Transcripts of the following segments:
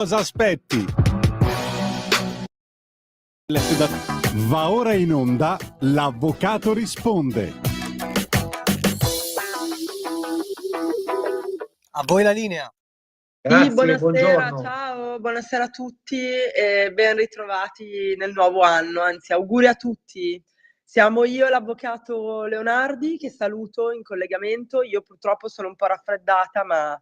Cosa aspetti? Va ora in onda L'Avvocato risponde. A voi la linea. Grazie, buonasera, buongiorno. ciao, buonasera a tutti e ben ritrovati nel nuovo anno, anzi auguri a tutti. Siamo io e l'avvocato Leonardi, che saluto in collegamento. Io purtroppo sono un po' raffreddata, ma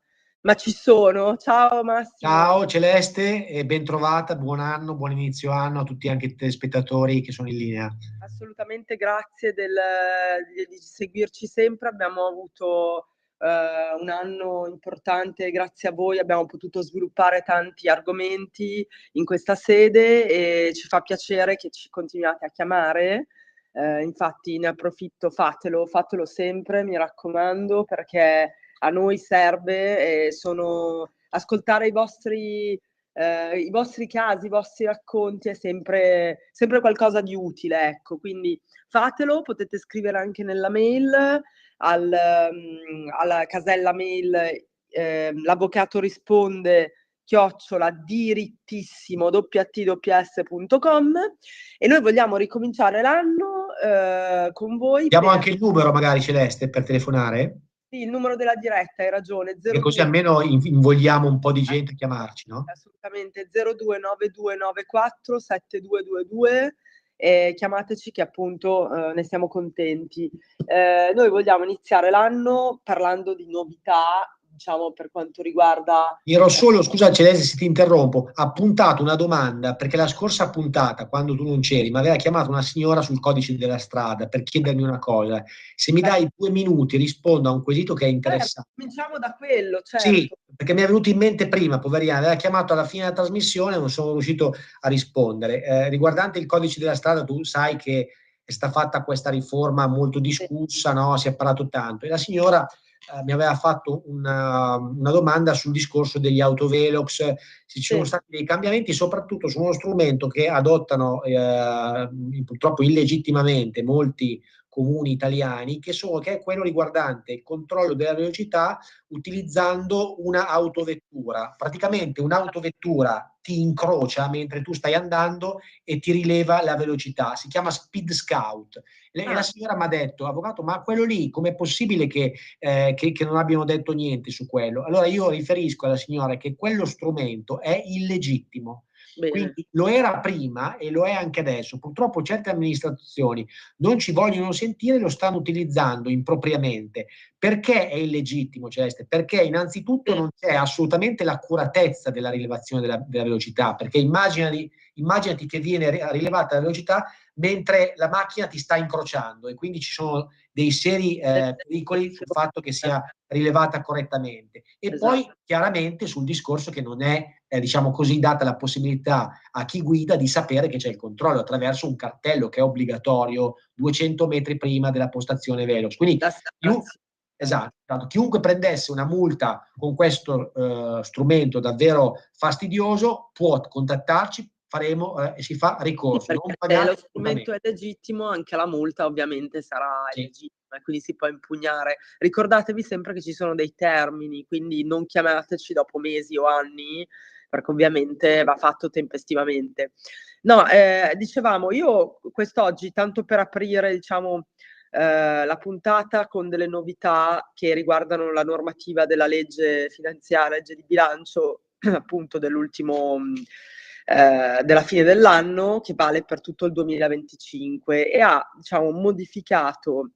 ci sono. Ciao Massimo. Ciao Celeste e ben trovata, buon anno, buon inizio anno a tutti anche i telespettatori che sono in linea. Assolutamente grazie di seguirci sempre. Abbiamo avuto un anno importante, grazie a voi abbiamo potuto sviluppare tanti argomenti in questa sede e ci fa piacere che ci continuate a chiamare. Infatti ne approfitto, fatelo sempre, mi raccomando, perché a noi serve ascoltare i vostri casi, i vostri racconti è sempre qualcosa di utile, ecco. Quindi fatelo, potete scrivere anche nella mail alla casella mail l'avvocato risponde @dirittissimo.com e noi vogliamo ricominciare l'anno con voi. Diamo anche il numero magari Celeste per telefonare? Sì, il numero della diretta, hai ragione, Perché 02 così almeno invogliamo un po' di gente a chiamarci, no? assolutamente 029294 7222 chiamateci che appunto ne siamo contenti. Noi vogliamo iniziare l'anno parlando di novità, diciamo, per quanto riguarda Ero solo, scusa Celeste se ti interrompo, ha puntato una domanda perché la scorsa puntata, quando tu non c'eri, mi aveva chiamato una signora sul codice della strada per chiedermi una cosa. Se mi dai 2 minuti rispondo a un quesito che è interessante. cominciamo da quello, certo. Sì, perché mi è venuto in mente prima, poverina, aveva chiamato alla fine della trasmissione e non sono riuscito a rispondere. Riguardante il codice della strada, tu sai che è stata fatta questa riforma molto discussa, no? Si è parlato tanto. E la signora mi aveva fatto una domanda sul discorso degli autovelox, se ci sono stati dei cambiamenti, soprattutto su uno strumento che adottano purtroppo illegittimamente molti comuni italiani, che è quello riguardante il controllo della velocità utilizzando una autovettura. Praticamente un'autovettura ti incrocia mentre tu stai andando e ti rileva la velocità. Si chiama Speed Scout. E la signora mi ha detto, avvocato, ma quello lì, com'è possibile che non abbiano detto niente su quello? Allora io riferisco alla signora che quello strumento è illegittimo. Bene. Quindi lo era prima e lo è anche adesso. Purtroppo certe amministrazioni non ci vogliono sentire e lo stanno utilizzando impropriamente. Perché è illegittimo, Celeste? Perché innanzitutto non c'è assolutamente l'accuratezza della rilevazione della velocità, perché immaginati che viene rilevata la velocità mentre la macchina ti sta incrociando e quindi ci sono dei seri pericoli sul fatto che sia rilevata correttamente. E poi chiaramente sul discorso che non è diciamo così data la possibilità a chi guida di sapere che c'è il controllo attraverso un cartello che è obbligatorio 200 metri prima della postazione velox. Quindi esatto, chiunque prendesse una multa con questo strumento davvero fastidioso può contattarci, faremo e si fa ricorso. Perché se lo strumento è legittimo, anche la multa ovviamente sarà legittima e quindi si può impugnare. Ricordatevi sempre che ci sono dei termini, quindi non chiamateci dopo mesi o anni, perché ovviamente va fatto tempestivamente. No, dicevamo, io quest'oggi, tanto per aprire, diciamo, la puntata con delle novità che riguardano la normativa della legge finanziaria, legge di bilancio, appunto dell'ultimo della fine dell'anno, che vale per tutto il 2025 e ha, diciamo, modificato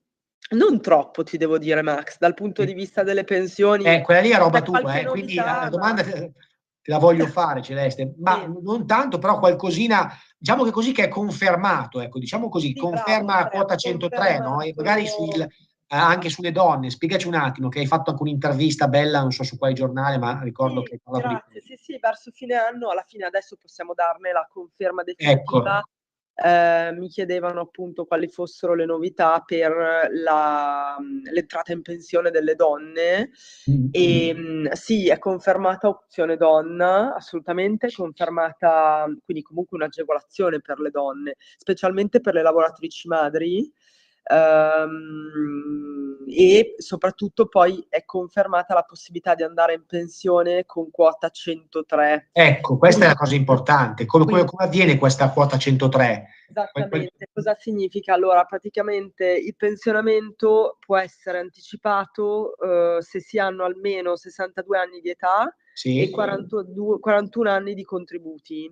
non troppo, ti devo dire, Max, dal punto di vista delle pensioni. Quella lì è roba tua, quindi la domanda te la voglio fare, Celeste, ma non tanto, però qualcosina, diciamo che così che è confermato, ecco, diciamo così, conferma quota 103, no? E magari anche sulle donne, spiegaci un attimo, che hai fatto anche un'intervista bella, non so su quale giornale, ma ricordo che hai parlato di questo. Sì, verso fine anno, alla fine adesso possiamo darne la conferma definitiva. Ecco. Mi chiedevano appunto quali fossero le novità per l'entrata in pensione delle donne e sì, è confermata opzione donna, assolutamente confermata, quindi comunque un'agevolazione per le donne, specialmente per le lavoratrici madri. e soprattutto poi è confermata la possibilità di andare in pensione con quota 103. Ecco, questa è la cosa importante. Come Quindi avviene questa quota 103? esattamente, cosa significa? Allora, praticamente il pensionamento può essere anticipato se si hanno almeno 62 anni di età e Sì. 41 anni di contributi.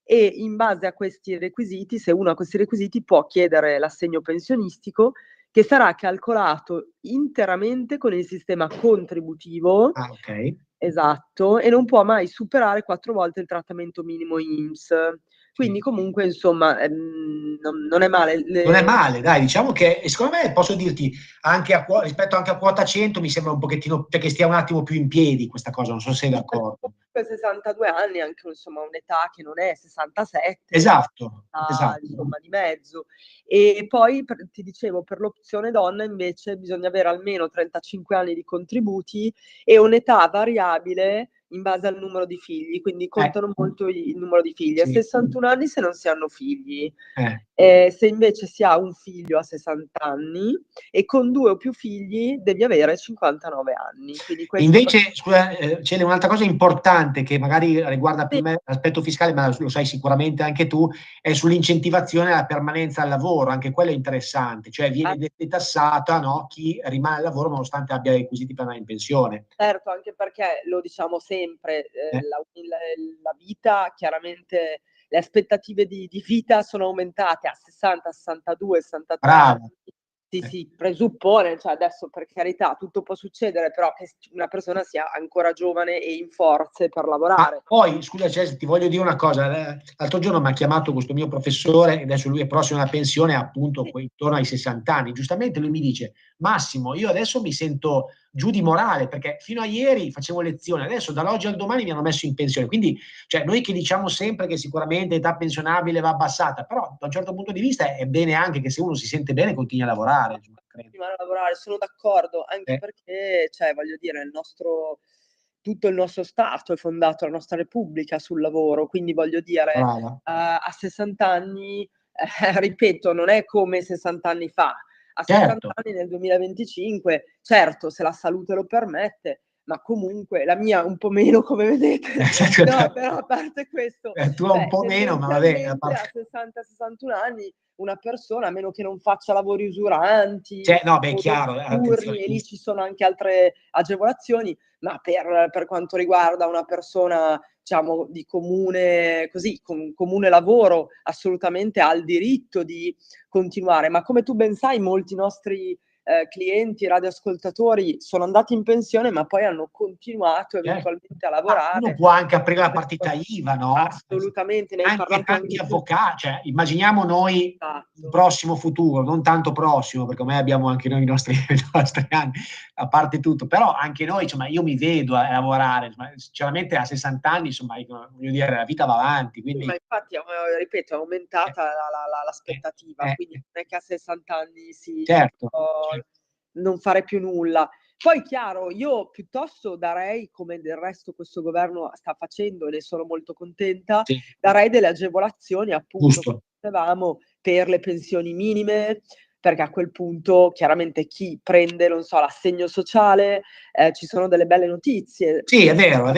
E in base a questi requisiti, se uno ha questi requisiti, può chiedere l'assegno pensionistico, che sarà calcolato interamente con il sistema contributivo. Ah, ok. Esatto, e non può mai superare 4 volte il trattamento minimo INPS. Quindi Sì. comunque insomma, non è male. Non è male, dai, diciamo che secondo me posso dirti anche rispetto anche a quota 100 mi sembra un pochettino, cioè che stia un attimo più in piedi questa cosa, non so se sei d'accordo. Comunque 62 anni è anche insomma un'età che non è 67, Esatto, insomma di mezzo. E poi ti dicevo, per l'opzione donna invece bisogna avere almeno 35 anni di contributi e un'età variabile in base al numero di figli, quindi contano molto il numero di figli. A Sì. 61 anni se non si hanno figli. Eh. Se invece si ha un figlio a 60 anni e con 2 o più figli devi avere 59 anni. Quindi Invece, scusa, c'è un'altra cosa importante che magari riguarda più sì, me l'aspetto fiscale, ma lo sai sicuramente anche tu, è sull'incentivazione alla permanenza al lavoro, anche quello è interessante, cioè viene detassata, no, chi rimane al lavoro nonostante abbia i requisiti per andare in pensione. certo, anche perché lo diciamo sempre, la vita chiaramente, le aspettative di vita sono aumentate a 60, 62, 63 Brava. anni. Si presuppone, cioè adesso per carità tutto può succedere, però che una persona sia ancora giovane e in forze per lavorare. Poi, scusa Cesare, ti voglio dire una cosa, l'altro giorno m'ha chiamato questo mio professore, e adesso lui è prossimo alla pensione, appunto intorno ai 60 anni. Giustamente lui mi dice: "Massimo, io adesso mi sento giù di morale, perché fino a ieri facevo lezione, adesso dall'oggi al domani mi hanno messo in pensione". Quindi, cioè, noi che diciamo sempre che sicuramente l'età pensionabile va abbassata, però da un certo punto di vista è bene anche che se uno si sente bene continui a lavorare, credo. Continuare a lavorare, sono d'accordo, anche perché, cioè, voglio dire, tutto il nostro Stato è fondato, la nostra Repubblica sul lavoro, quindi voglio dire, Brava. a 60 anni, ripeto, non è come 60 anni fa. A 60 Certo. anni nel 2025, certo, se la salute lo permette, ma comunque la mia un po' meno, come vedete. No, però a parte questo, Tu un po' meno, ma vabbè, a tendenzialmente a 60-61 anni una persona, a meno che non faccia lavori usuranti cioè, no, beh, o chiaro, turni, e attenzione. lì ci sono anche altre agevolazioni, ma per quanto riguarda una persona, diciamo, di comune così, con comune lavoro, assolutamente ha il diritto di continuare. Ma come tu ben sai, molti nostri clienti, radioascoltatori sono andati in pensione, ma poi hanno continuato eventualmente a lavorare. Uno può anche aprire la partita IVA, no? Assolutamente, ne hai parlato Tanti anche tu. avvocati, cioè immaginiamo noi un prossimo futuro, non tanto prossimo, perché ormai abbiamo anche noi i nostri anni, a parte tutto, però anche noi, insomma, io mi vedo a lavorare, insomma, sinceramente a 60 anni, insomma, voglio dire, la vita va avanti, quindi. Sì, ma infatti, ripeto, è aumentata l'aspettativa, quindi non è che a 60 anni si Certo. può non fare più nulla. Poi chiaro, io piuttosto darei, come del resto questo governo sta facendo, e ne sono molto contenta, Sì. darei delle agevolazioni, appunto, come Giusto. dicevamo, per le pensioni minime, perché a quel punto chiaramente chi prende, non so, l'assegno sociale, ci sono delle belle notizie. Sì, è vero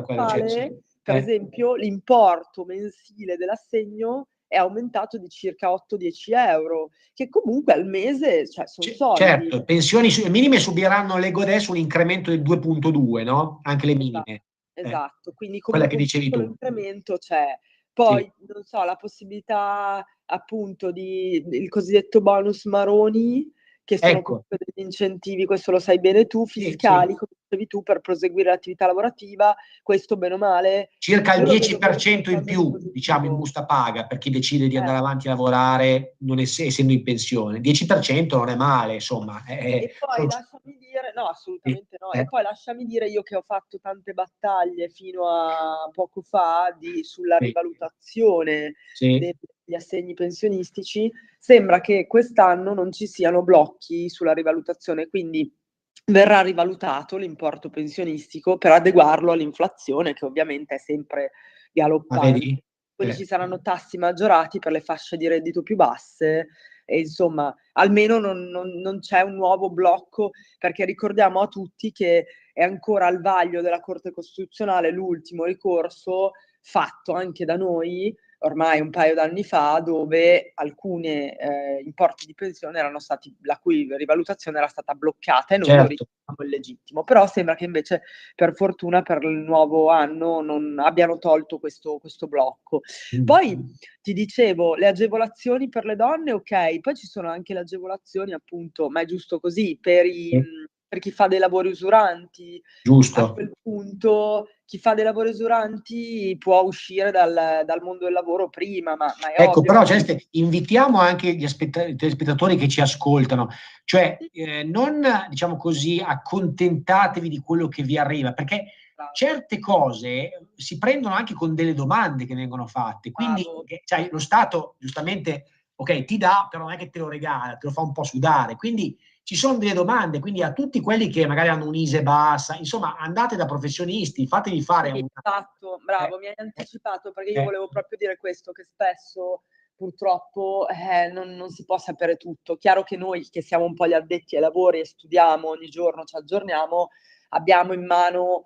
quello, cioè, Per esempio, l'importo mensile dell'assegno è aumentato di circa 8-10 €, che comunque al mese, cioè, son soldi. Certo, pensioni minime subiranno, leggo adesso, un incremento del 2,2, no? Anche le minime. Esatto, quindi Quella comunque che un dicevi piccolo tu. incremento c'è. Sì. Poi, non so, la possibilità appunto il cosiddetto bonus Maroni, che sono Ecco. comunque degli incentivi, questo lo sai bene tu, fiscali, come dicevi tu, per proseguire l'attività lavorativa, questo bene o male Circa il io lo vedo come 10% in qualcosa di più, diciamo, in positivo. busta paga per chi decide di andare avanti a lavorare non essendo in pensione. 10% non è male, insomma. E poi lasciami dire, no, assolutamente no. E poi lasciami dire, io che ho fatto tante battaglie fino a poco fa sulla rivalutazione Sì. degli assegni pensionistici, sembra che quest'anno non ci siano blocchi sulla rivalutazione, quindi verrà rivalutato l'importo pensionistico per adeguarlo all'inflazione, che ovviamente è sempre galoppante. Vedi? Quindi ci saranno tassi maggiorati per le fasce di reddito più basse e insomma almeno non c'è un nuovo blocco, perché ricordiamo a tutti che è ancora al vaglio della Corte Costituzionale l'ultimo ricorso fatto anche da noi ormai un paio d'anni fa, dove alcune importi di pensione erano stati, la cui rivalutazione era stata bloccata, e noi lo Certo. riteniamo illegittimo. Però sembra che invece, per fortuna, per il nuovo anno non abbiano tolto questo blocco. Poi ti dicevo, le agevolazioni per le donne, ok, poi ci sono anche le agevolazioni, appunto, ma è giusto così, per chi fa dei lavori usuranti. A Giusto. quel punto chi fa dei lavori usuranti può uscire dal mondo del lavoro prima, ma è Ecco, ovvio. però Celeste, invitiamo anche gli telespettatori che ci ascoltano, cioè non, diciamo così, accontentatevi di quello che vi arriva, perché certe cose si prendono anche con delle domande che vengono fatte, quindi cioè, lo Stato giustamente, ok, ti dà, però non è che te lo regala, te lo fa un po' sudare, quindi ci sono delle domande, quindi a tutti quelli che magari hanno un'ISEE bassa, insomma, andate da professionisti, fatevi fare Sì, esatto, bravo, mi hai anticipato, perché io volevo proprio dire questo, che spesso purtroppo non si può sapere tutto. Chiaro che noi, che siamo un po' gli addetti ai lavori e studiamo ogni giorno, ci aggiorniamo, abbiamo in mano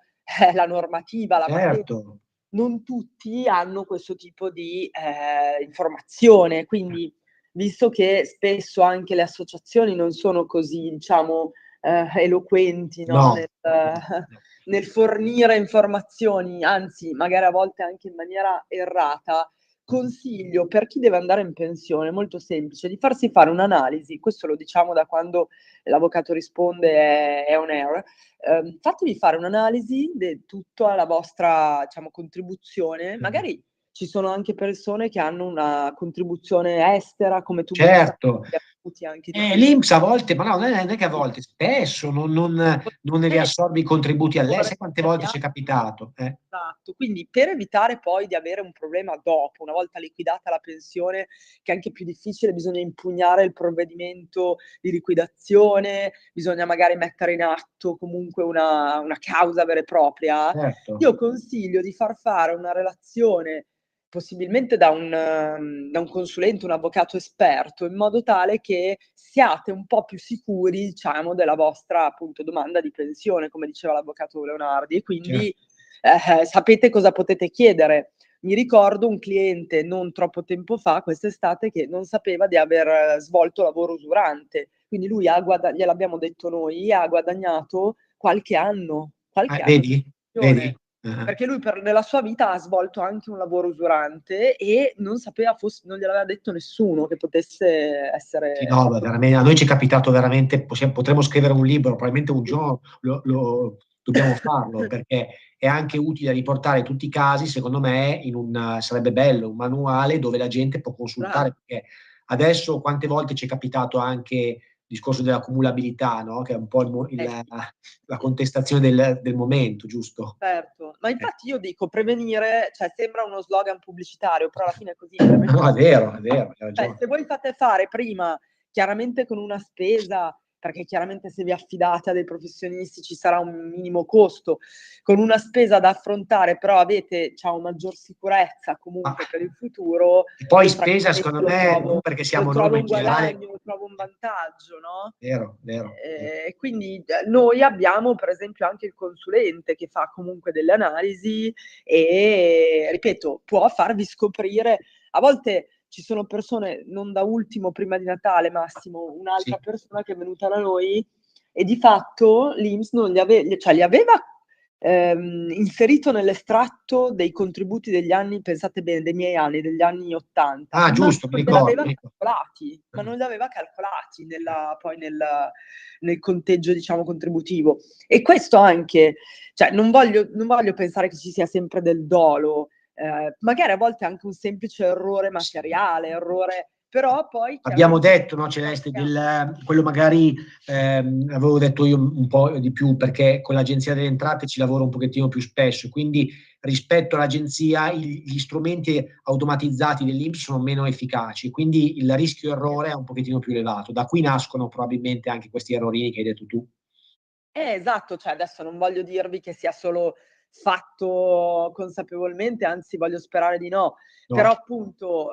la normativa, la materia. Certo. Non tutti hanno questo tipo di informazione, quindi visto che spesso anche le associazioni non sono così, diciamo, eloquenti, no? No. Nel fornire informazioni, anzi magari a volte anche in maniera errata, consiglio per chi deve andare in pensione, molto semplice, di farsi fare un'analisi. Questo lo diciamo da quando l'avvocato risponde è on air. Fatevi fare un'analisi di tutta la vostra, diciamo, contribuzione. Magari ci sono anche persone che hanno una contribuzione estera, come tu ben sai, Certo. che avuti anche di più. L'INPS a volte, ma no, non è che a volte, spesso non ne riassorbi i contributi all'estero. Sai quante volte ci è capitato? Esatto, quindi per evitare poi di avere un problema dopo, una volta liquidata la pensione, che è anche più difficile, bisogna impugnare il provvedimento di liquidazione, bisogna magari mettere in atto comunque una causa vera e propria. Certo. Io consiglio di far fare una relazione, possibilmente da un consulente, un avvocato esperto, in modo tale che siate un po' più sicuri, diciamo, della vostra, appunto, domanda di pensione, come diceva l'avvocato Leonardi, e quindi sapete cosa potete chiedere. Mi ricordo un cliente non troppo tempo fa, quest'estate, che non sapeva di aver svolto lavoro usurante, quindi lui gliel'abbiamo detto noi, ha guadagnato qualche anno di Vedi? pensione. Vedi? Perché lui nella sua vita ha svolto anche un lavoro usurante e non sapeva, non gliel'aveva detto nessuno che potesse essere. Sì, no, veramente, a noi ci è capitato veramente, potremmo scrivere un libro, probabilmente un giorno dobbiamo farlo, perché è anche utile riportare tutti i casi, secondo me, sarebbe bello, un manuale dove la gente può consultare, perché adesso quante volte ci è capitato anche il discorso della cumulabilità, no? Che è un po' la contestazione del momento, giusto? Certo, ma infatti io dico prevenire, cioè sembra uno slogan pubblicitario, però alla fine è così. No, è vero, hai ragione. Se voi fate fare prima, chiaramente con una spesa, perché chiaramente se vi affidate a dei professionisti ci sarà un minimo costo, con una spesa da affrontare, però avete, diciamo, maggior sicurezza comunque per il futuro. E poi Io spesa, francamente secondo me, non perché siamo noi, ma un in generale. guadagno, lo trovo un vantaggio, no? Vero, vero. E quindi noi abbiamo per esempio anche il consulente che fa comunque delle analisi e, ripeto, può farvi scoprire. A volte ci sono persone, non da ultimo prima di Natale, Massimo, un'altra persona che è venuta da noi e di fatto l'INPS non li aveva inserito nell'estratto dei contributi degli anni, pensate bene, dei miei anni, degli anni 80, Ah, ma giusto, mi non li ricordo. aveva calcolati, poi nel conteggio, diciamo, contributivo. E questo anche, cioè non voglio pensare che ci sia sempre del dolo, magari a volte anche un semplice errore materiale, però poi Abbiamo chiaramente detto, no, Celeste, quello magari avevo detto io un po' di più, perché con l'Agenzia delle Entrate ci lavoro un pochettino più spesso, quindi rispetto all'Agenzia gli strumenti automatizzati dell'INPS sono meno efficaci, quindi il rischio errore è un pochettino più elevato. Da qui nascono probabilmente anche questi errorini che hai detto tu. Esatto, cioè adesso non voglio dirvi che sia solo fatto consapevolmente, anzi voglio sperare di no, No. però appunto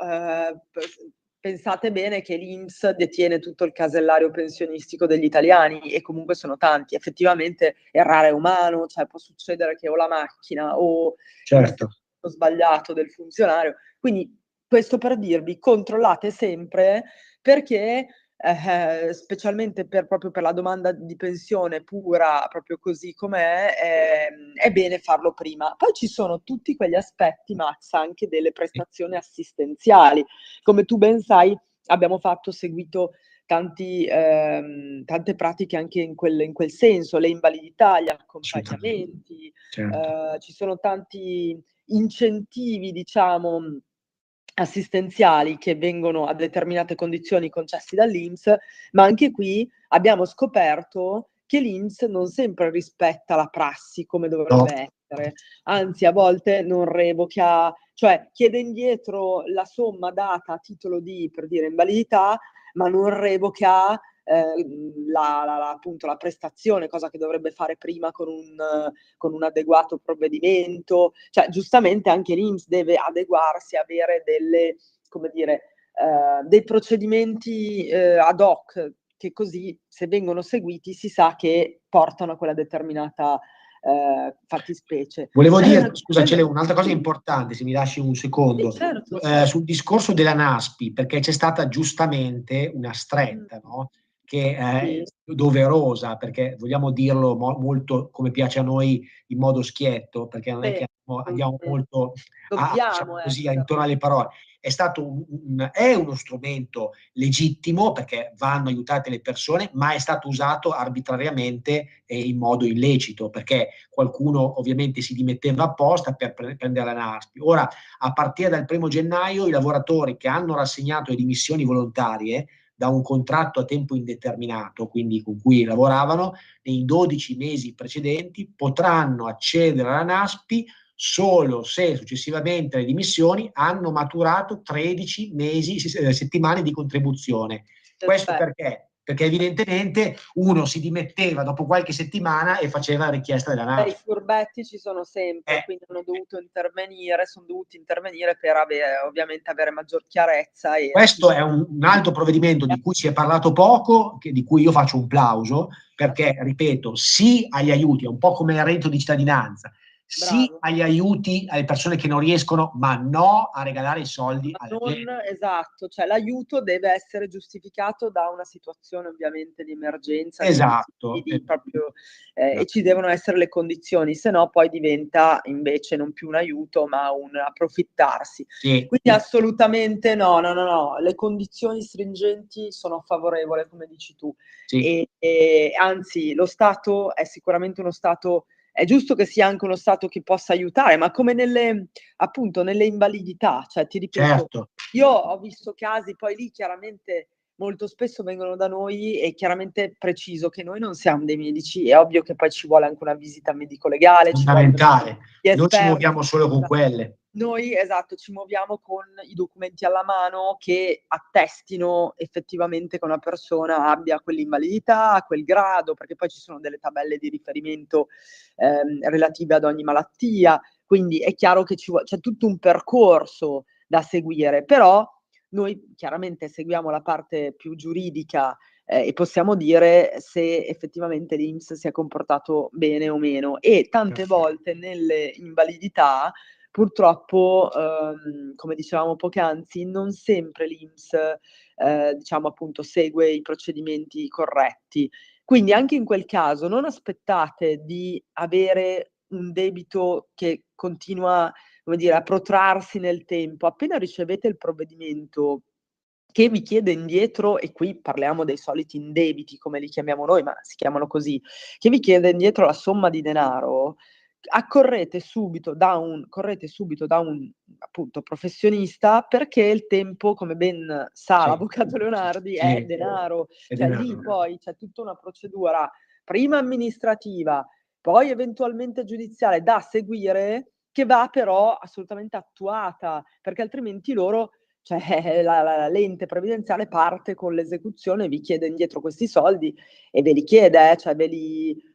pensate bene che l'INPS detiene tutto il casellario pensionistico degli italiani e comunque sono tanti. Effettivamente errare è umano, cioè può succedere che o la macchina o il certo. segmento sbagliato del funzionario. Quindi questo per dirvi, controllate sempre perché specialmente proprio per la domanda di pensione pura, proprio così com'è, è bene farlo prima. Poi ci sono tutti quegli aspetti, Max, anche delle prestazioni assistenziali. Come tu ben sai, abbiamo seguito tante pratiche anche in quel senso, le invalidità, gli accompagnamenti, Certo. ci sono tanti incentivi, diciamo, assistenziali che vengono a determinate condizioni concessi dall'INPS, ma anche qui abbiamo scoperto che l'INPS non sempre rispetta la prassi come No. dovrebbe essere, anzi a volte non revoca, cioè chiede indietro la somma data a titolo di, per dire, invalidità, ma non revoca appunto la prestazione, cosa che dovrebbe fare prima con un adeguato provvedimento. Cioè, giustamente anche l'INPS deve adeguarsi, avere come dire, dei procedimenti ad hoc, che così, se vengono seguiti, si sa che portano a quella determinata fattispecie. Volevo dire, scusa, c'è un'altra cosa importante, se mi lasci un secondo, sì, certo. sul discorso della NASPI, perché c'è stata giustamente una stretta, no? Che è doverosa, perché vogliamo dirlo molto come piace a noi, in modo schietto, perché non è che andiamo molto diciamo così, intorno alle parole. È stato è uno strumento legittimo, perché vanno aiutate le persone, ma è stato usato arbitrariamente e in modo illecito, perché qualcuno ovviamente si dimetteva apposta per prendere la NASPI. Ora, a partire dal 1° gennaio, i lavoratori che hanno rassegnato le dimissioni volontarie da un contratto a tempo indeterminato, quindi con cui lavoravano, nei 12 mesi precedenti potranno accedere alla NASPI solo se successivamente alle dimissioni hanno maturato 13 settimane di contribuzione. Questo perché? Perché evidentemente uno si dimetteva dopo qualche settimana e faceva la richiesta della I NASPI. furbetti ci sono sempre, quindi sono dovuti intervenire per ovviamente avere maggior chiarezza. Questo è un altro provvedimento di cui si è parlato poco, di cui io faccio un plauso, perché, ripeto, sì agli aiuti, è un po' come il reddito di cittadinanza, sì agli aiuti alle persone che non riescono, ma no a regalare i soldi alla gente. Esatto, cioè l'aiuto deve essere giustificato da una situazione ovviamente di emergenza, Esatto. E ci devono essere le condizioni, se no poi diventa invece non più un aiuto, ma un approfittarsi. Sì. Quindi assolutamente no, le condizioni stringenti sono favorevoli, come dici tu. Sì. E anzi, lo Stato è sicuramente uno Stato. È giusto che sia anche uno Stato che possa aiutare, ma come appunto nelle invalidità, cioè ti ripeto, Certo. io ho visto casi, poi lì chiaramente molto spesso vengono da noi e chiaramente preciso che noi non siamo dei medici, è ovvio che poi ci vuole anche una visita medico-legale, ci vogliono Fondamentale. gli Noi ci esperti. muoviamo solo con quelle. Noi, esatto, ci muoviamo con i documenti alla mano che attestino effettivamente che una persona abbia quell'invalidità, quel grado, perché poi ci sono delle tabelle di riferimento relative ad ogni malattia, quindi è chiaro che c'è tutto un percorso da seguire, però noi chiaramente seguiamo la parte più giuridica e possiamo dire se effettivamente l'INPS si è comportato bene o meno, e tante volte nelle invalidità purtroppo, come dicevamo poc'anzi, non sempre l'INPS, diciamo appunto segue i procedimenti corretti. Quindi anche in quel caso non aspettate di avere un debito che continua, come dire, a protrarsi nel tempo. Appena ricevete il provvedimento che vi chiede indietro, e qui parliamo dei soliti indebiti, come li chiamiamo noi, ma si chiamano così, che vi chiede indietro la somma di denaro, correte subito da un appunto professionista, perché il tempo, come ben sa l'avvocato Leonardi, è denaro. Cioè lì poi c'è tutta una procedura prima amministrativa, poi eventualmente giudiziaria da seguire, che va però assolutamente attuata, perché altrimenti loro, cioè l'ente previdenziale parte con l'esecuzione, vi chiede indietro questi soldi e ve li chiede, cioè ve li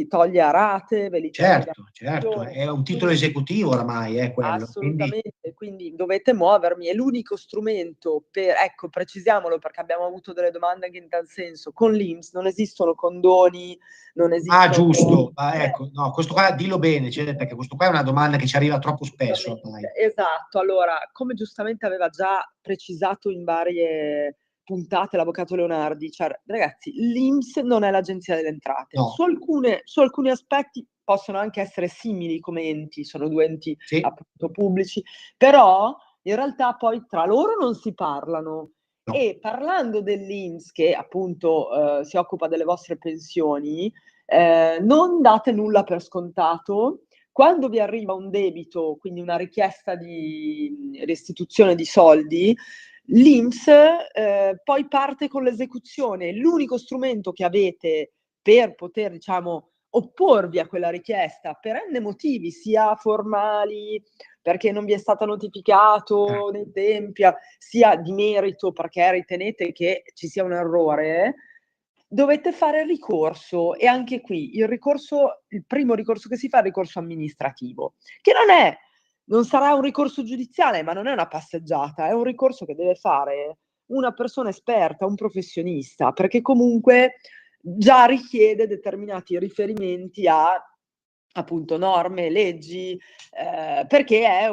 toglie a rate, ve li toglie Certo, da. è un titolo esecutivo oramai, quello. Assolutamente, quindi dovete muovermi. È l'unico strumento per, ecco, precisiamolo perché abbiamo avuto delle domande anche in tal senso, con l'INPS non esistono condoni, non Ah, esistono... giusto, ecco, no, questo qua dillo bene, cioè, perché questo qua è una domanda che ci arriva troppo spesso. Esatto, allora, come giustamente aveva già precisato in varie puntate l'avvocato Leonardi, cioè, ragazzi, l'INPS non è l'Agenzia delle Entrate. No. Su alcuni aspetti possono anche essere simili come enti, sono due enti Sì. appunto pubblici, però in realtà poi tra loro non si parlano. No. E parlando dell'INPS, che appunto si occupa delle vostre pensioni, non date nulla per scontato. Quando vi arriva un debito, quindi una richiesta di restituzione di soldi, l'INPS poi parte con l'esecuzione. L'unico strumento che avete per poter, diciamo, opporvi a quella richiesta per n motivi, sia formali, perché non vi è stato notificato nei tempi, sia di merito perché ritenete che ci sia un errore, dovete fare ricorso. E anche qui il primo ricorso che si fa è il ricorso amministrativo, che non sarà un ricorso giudiziale, ma non è una passeggiata, è un ricorso che deve fare una persona esperta, un professionista, perché comunque già richiede determinati riferimenti a appunto norme, leggi, perché è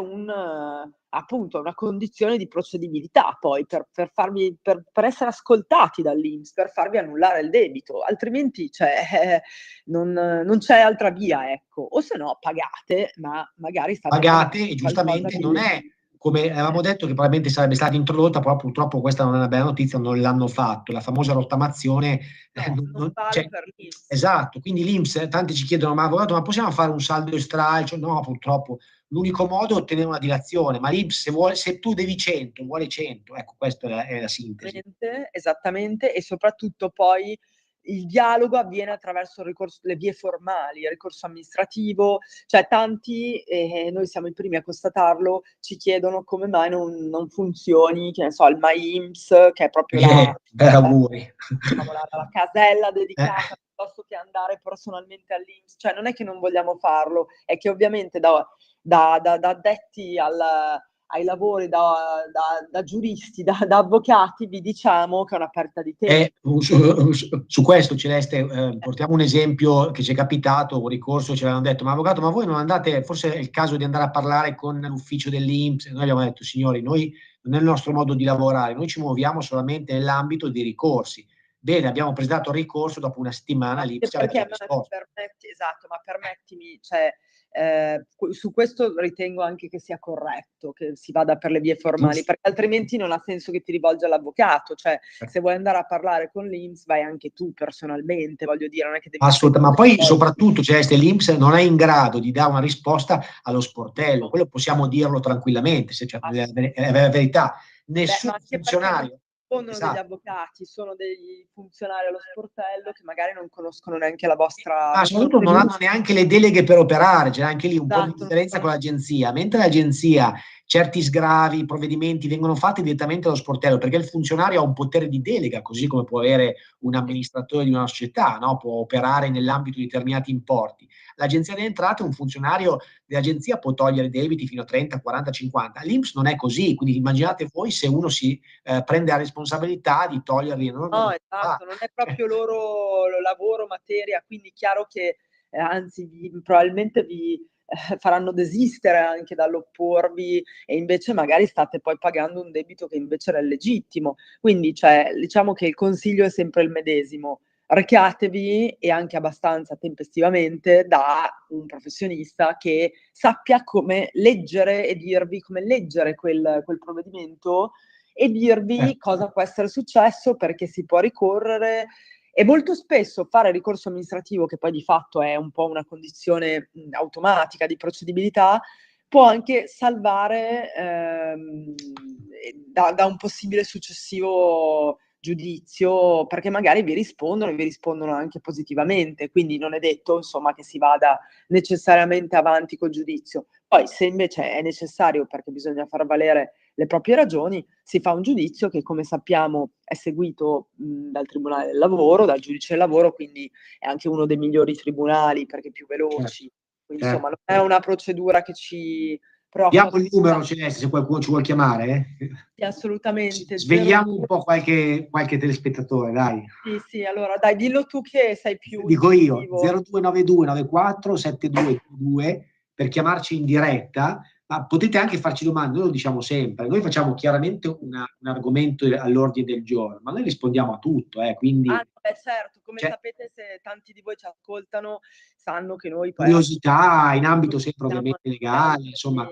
appunto una condizione di procedibilità poi per essere ascoltati dall'INPS, per farvi annullare il debito, altrimenti non c'è altra via, ecco. O se no pagate, ma magari state Pagate e giustamente di... non è come avevamo detto che probabilmente sarebbe stata introdotta, però purtroppo questa non è una bella notizia, non l'hanno fatto. La famosa rottamazione non vale cioè, per l'INPS. esatto, quindi l'INPS, tanti ci chiedono, ma avvocato, ma possiamo fare un saldo e stralcio? No, purtroppo. L'unico modo è ottenere una dilazione, ma l'INPS se tu devi 100, vuole 100. Ecco, questa è la sintesi. Esattamente, e soprattutto poi il dialogo avviene attraverso le vie formali, il ricorso amministrativo, cioè tanti, e noi siamo i primi a constatarlo, ci chiedono come mai non funzioni, che ne so, il MyINPS, che è proprio auguri. la casella dedicata, piuttosto che andare personalmente all'INPS, cioè non è che non vogliamo farlo, è che ovviamente da addetti ai lavori, da giuristi, da avvocati, vi diciamo che è una perdita di tempo. Su questo, Celeste, portiamo un esempio che ci è capitato, un ricorso, ci avevano detto, ma avvocato, ma voi non andate, forse è il caso di andare a parlare con l'ufficio dell'INPS? Noi abbiamo detto, signori, noi non è il nostro modo di lavorare, noi ci muoviamo solamente nell'ambito dei ricorsi. Bene, abbiamo presentato il ricorso, dopo una settimana l'INPS ci aveva risposto. Esatto, ma permettimi, cioè, su questo ritengo anche che sia corretto che si vada per le vie formali, Giusto. perché altrimenti non ha senso che ti rivolgi all'avvocato, cioè se vuoi andare a parlare con l'INPS vai anche tu personalmente, voglio dire, non è che devi... Assolutamente, ma poi soprattutto Celeste, l'INPS non è in grado di dare una risposta allo sportello, quello possiamo dirlo tranquillamente, se cioè, è la verità. Nessun funzionario... Degli avvocati, sono dei funzionari allo sportello che magari non conoscono neanche la vostra... Ma soprattutto non hanno neanche le deleghe per operare, c'è anche lì un po' di differenza con l'agenzia, mentre l'agenzia certi sgravi, provvedimenti vengono fatti direttamente allo sportello, perché il funzionario ha un potere di delega, così come può avere un amministratore di una società, no? Può operare nell'ambito di determinati importi. L'agenzia delle entrate, un funzionario dell'agenzia può togliere debiti fino a 30, 40, 50. L'INPS non è così, quindi immaginate voi se uno si prende la responsabilità di toglierli. No, esatto, non è proprio loro lavoro, materia, quindi chiaro che anzi probabilmente vi faranno desistere anche dall'opporvi e invece magari state poi pagando un debito che invece era legittimo. Quindi cioè, diciamo che il consiglio è sempre il medesimo. Recatevi e anche abbastanza tempestivamente da un professionista che sappia come leggere e dirvi come leggere quel provvedimento e dirvi cosa può essere successo, perché si può ricorrere. E molto spesso fare ricorso amministrativo, che poi di fatto è un po' una condizione automatica di procedibilità, può anche salvare da un possibile successivo giudizio, perché magari vi rispondono anche positivamente, quindi non è detto insomma che si vada necessariamente avanti col giudizio. Poi se invece è necessario, perché bisogna far valere le proprie ragioni, si fa un giudizio che, come sappiamo, è seguito dal Tribunale del Lavoro, dal giudice del lavoro, quindi è anche uno dei migliori tribunali perché più veloci. Quindi insomma non è una procedura che ci Diamo il numero, Celeste, se qualcuno ci vuole chiamare. Sì, assolutamente. Svegliamo un po' qualche telespettatore, dai. Sì, allora dai, dillo tu che sei più Dico io, incisivo. 0292 94 7222 per chiamarci in diretta, ma potete anche farci domande, noi lo diciamo sempre, noi facciamo chiaramente un argomento all'ordine del giorno, ma noi rispondiamo a tutto, quindi Certo, come sapete, se tanti di voi ci ascoltano, sanno che noi poi curiosità in ambito sempre ovviamente legale, insomma.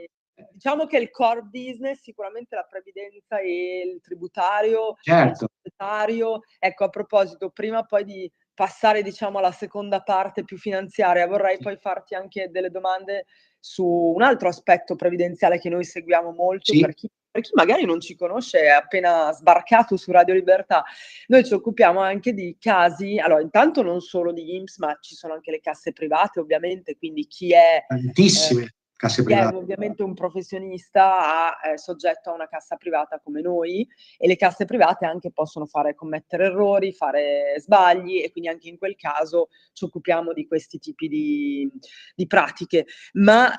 Diciamo che il core business sicuramente la previdenza e il tributario, certo. il societario. Ecco, a proposito, prima poi di passare, diciamo, alla seconda parte più finanziaria, vorrei poi farti anche delle domande su un altro aspetto previdenziale che noi seguiamo molto, Sì. per chi magari non ci conosce, è appena sbarcato su Radio Libertà. Noi ci occupiamo anche di casi, allora intanto non solo di INPS, ma ci sono anche le casse private ovviamente, quindi chi è tantissime casse chi è private. ovviamente un professionista è soggetto a una cassa privata come noi, e le casse private anche possono commettere errori, fare sbagli, e quindi anche in quel caso ci occupiamo di questi tipi di pratiche. Ma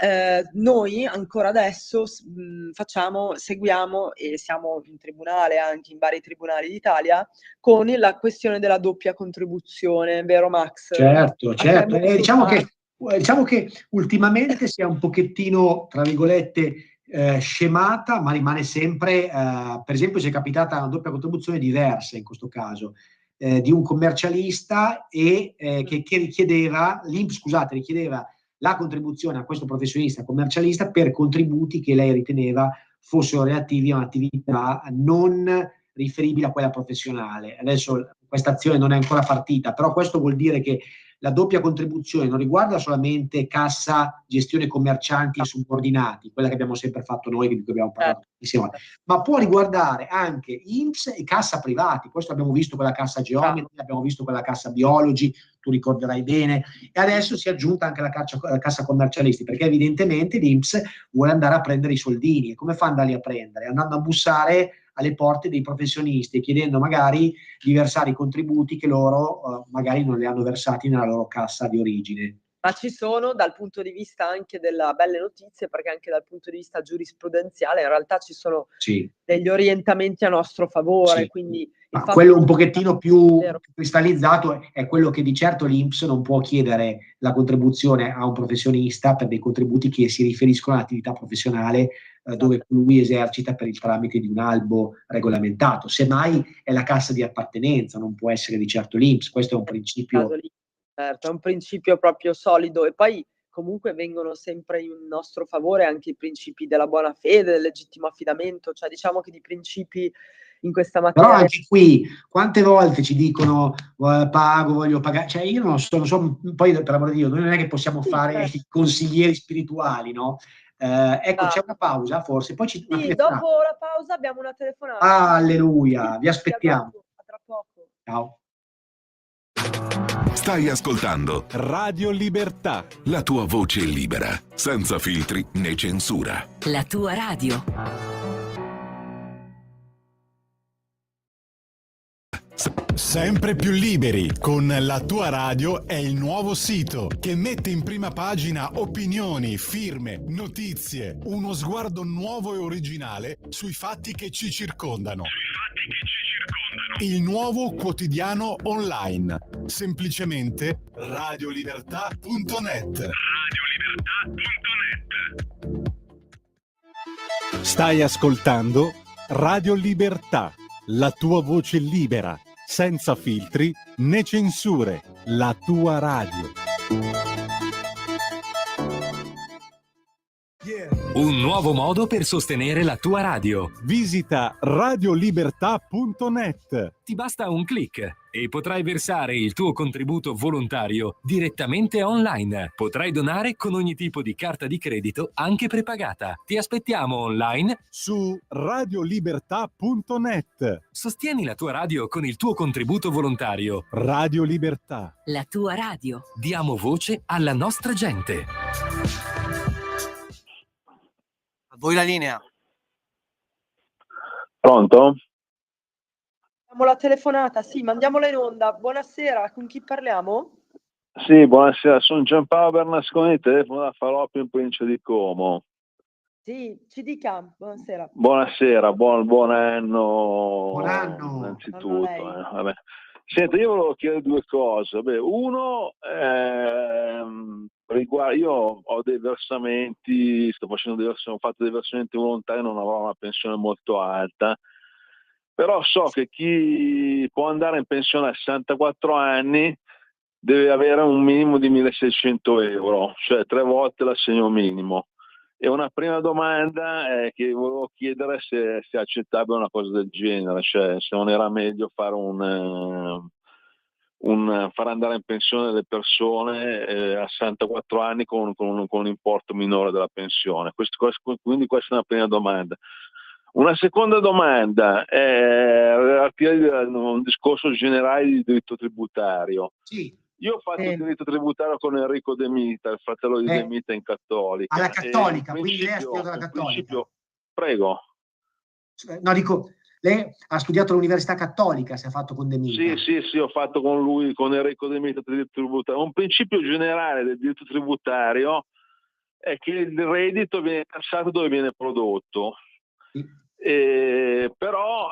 noi ancora adesso seguiamo e siamo in tribunale, anche in vari tribunali d'Italia, con la questione della doppia contribuzione, vero Max? Certo. Diciamo che ultimamente si è un pochettino, tra virgolette, scemata, ma rimane sempre, per esempio, ci è capitata una doppia contribuzione diversa in questo caso, di un commercialista che richiedeva, l'INPS, richiedeva la contribuzione a questo professionista commercialista per contributi che lei riteneva fossero relativi a un'attività non riferibile a quella professionale. Adesso questa azione non è ancora partita, però questo vuol dire che la doppia contribuzione non riguarda solamente cassa, gestione commercianti e subordinati, quella che abbiamo sempre fatto noi, di cui abbiamo parlato insieme, ma può riguardare anche INPS e cassa privati. Questo abbiamo visto con la cassa Geometri, abbiamo visto con la cassa Biologi, tu ricorderai bene, e adesso si è aggiunta anche la cassa commercialisti, perché evidentemente l'INPS vuole andare a prendere i soldini. E come fa ad andarli a prendere? Andando a bussare alle porte dei professionisti, chiedendo magari di versare i contributi che loro magari non li hanno versati nella loro cassa di origine. Ma ci sono, dal punto di vista anche della belle notizie, perché anche dal punto di vista giurisprudenziale in realtà ci sono degli orientamenti a nostro favore, quindi quello un pochettino più cristallizzato è quello che di certo l'INPS non può chiedere la contribuzione a un professionista per dei contributi che si riferiscono all'attività professionale dove lui esercita per il tramite di un albo regolamentato. Semmai è la cassa di appartenenza, non può essere di certo l'INPS. Questo è un principio. Certo, è un principio proprio solido, e poi comunque vengono sempre in nostro favore anche i principi della buona fede, del legittimo affidamento, cioè diciamo che di principi in questa materia. Però anche qui, quante volte ci dicono pago, voglio pagare, cioè io non so, poi per l'amore di Dio, noi non è che possiamo fare i consiglieri spirituali, no? Ecco, c'è una pausa, forse, poi dopo la pausa abbiamo una telefonata. Alleluia, vi aspettiamo. A tra poco. Ciao. Stai ascoltando Radio Libertà, la tua voce libera, senza filtri né censura. La tua radio. sempre più liberi con La tua radio è il nuovo sito che mette in prima pagina opinioni, firme, notizie, uno sguardo nuovo e originale sui fatti che ci circondano. Il nuovo quotidiano online, semplicemente radiolibertà.net. Stai ascoltando Radio Libertà, la tua voce libera, senza filtri né censure, la tua radio. Un nuovo modo per sostenere la tua radio. Visita radiolibertà.net. Ti basta un click e potrai versare il tuo contributo volontario direttamente online. Potrai donare con ogni tipo di carta di credito, anche prepagata. Ti aspettiamo online su radiolibertà.net. Sostieni la tua radio con il tuo contributo volontario. Radio Libertà. La tua radio. Diamo voce alla nostra gente. A voi la linea. Pronto? Abbiamo la telefonata, sì, mandiamola in onda. Buonasera, con chi parliamo? Sì, buonasera, sono Giampaolo Bernasconi, telefono da Falopio in provincia di Como. Sì, ci dica, buonasera. Buonasera, buon anno. Buon anno. Innanzitutto. Anno a lei. Vabbè. Senta, io volevo chiedere due cose. Beh, uno, io ho dei versamenti, ho fatto dei versamenti volontari, non avrò una pensione molto alta, però so che chi può andare in pensione a 64 anni deve avere un minimo di 1.600 euro, cioè 3 volte l'assegno minimo. E una prima domanda è che volevo chiedere se è accettabile una cosa del genere, cioè se non era meglio fare far andare in pensione le persone a 64 anni con un importo minore della pensione. Quindi questa è una prima domanda. Una seconda domanda è relativa a un discorso generale di diritto tributario. Sì. Io ho fatto il diritto tributario con Enrico De Mita, il fratello di De Mita in Cattolica. Alla Cattolica, quindi lei ha studiato alla Cattolica. Prego. No, dico, lei ha studiato all'Università Cattolica, si è fatto con De Mita. Sì, ho fatto con lui, con Enrico De Mita, il diritto tributario. Un principio generale del diritto tributario è che il reddito viene tassato dove viene prodotto. Sì. Però,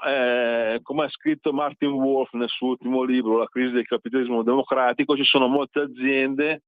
come ha scritto Martin Wolf nel suo ultimo libro, La crisi del capitalismo democratico, ci sono molte aziende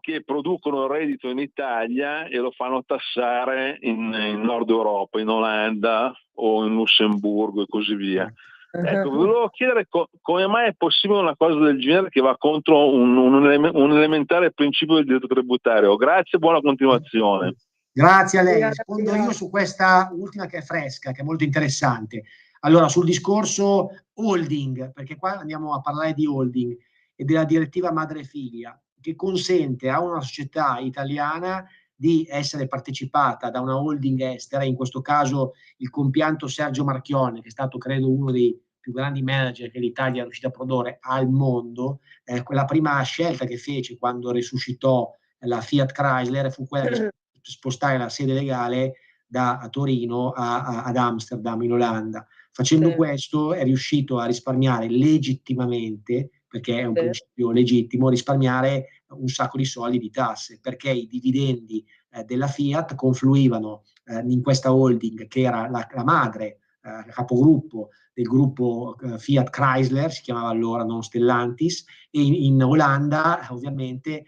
che producono reddito in Italia e lo fanno tassare in Nord Europa, in Olanda o in Lussemburgo e così via. Ecco, volevo chiedere come mai è possibile una cosa del genere che va contro un elementare principio del diritto tributario. Grazie, buona continuazione. Grazie a lei. Rispondo io su questa ultima che è fresca, che è molto interessante. Allora, sul discorso holding, perché qua andiamo a parlare di holding e della direttiva madre-figlia, che consente a una società italiana di essere partecipata da una holding estera, in questo caso il compianto Sergio Marchionne, che è stato credo uno dei più grandi manager che l'Italia è riuscita a produrre al mondo. Quella prima scelta che fece quando risuscitò la Fiat Chrysler fu quella di spostare la sede legale da Torino ad Amsterdam in Olanda. Facendo questo è riuscito a risparmiare legittimamente, perché è un principio legittimo, risparmiare un sacco di soldi di tasse, perché i dividendi della Fiat confluivano in questa holding che era la madre, capogruppo del gruppo Fiat Chrysler, si chiamava allora, non Stellantis, e in Olanda ovviamente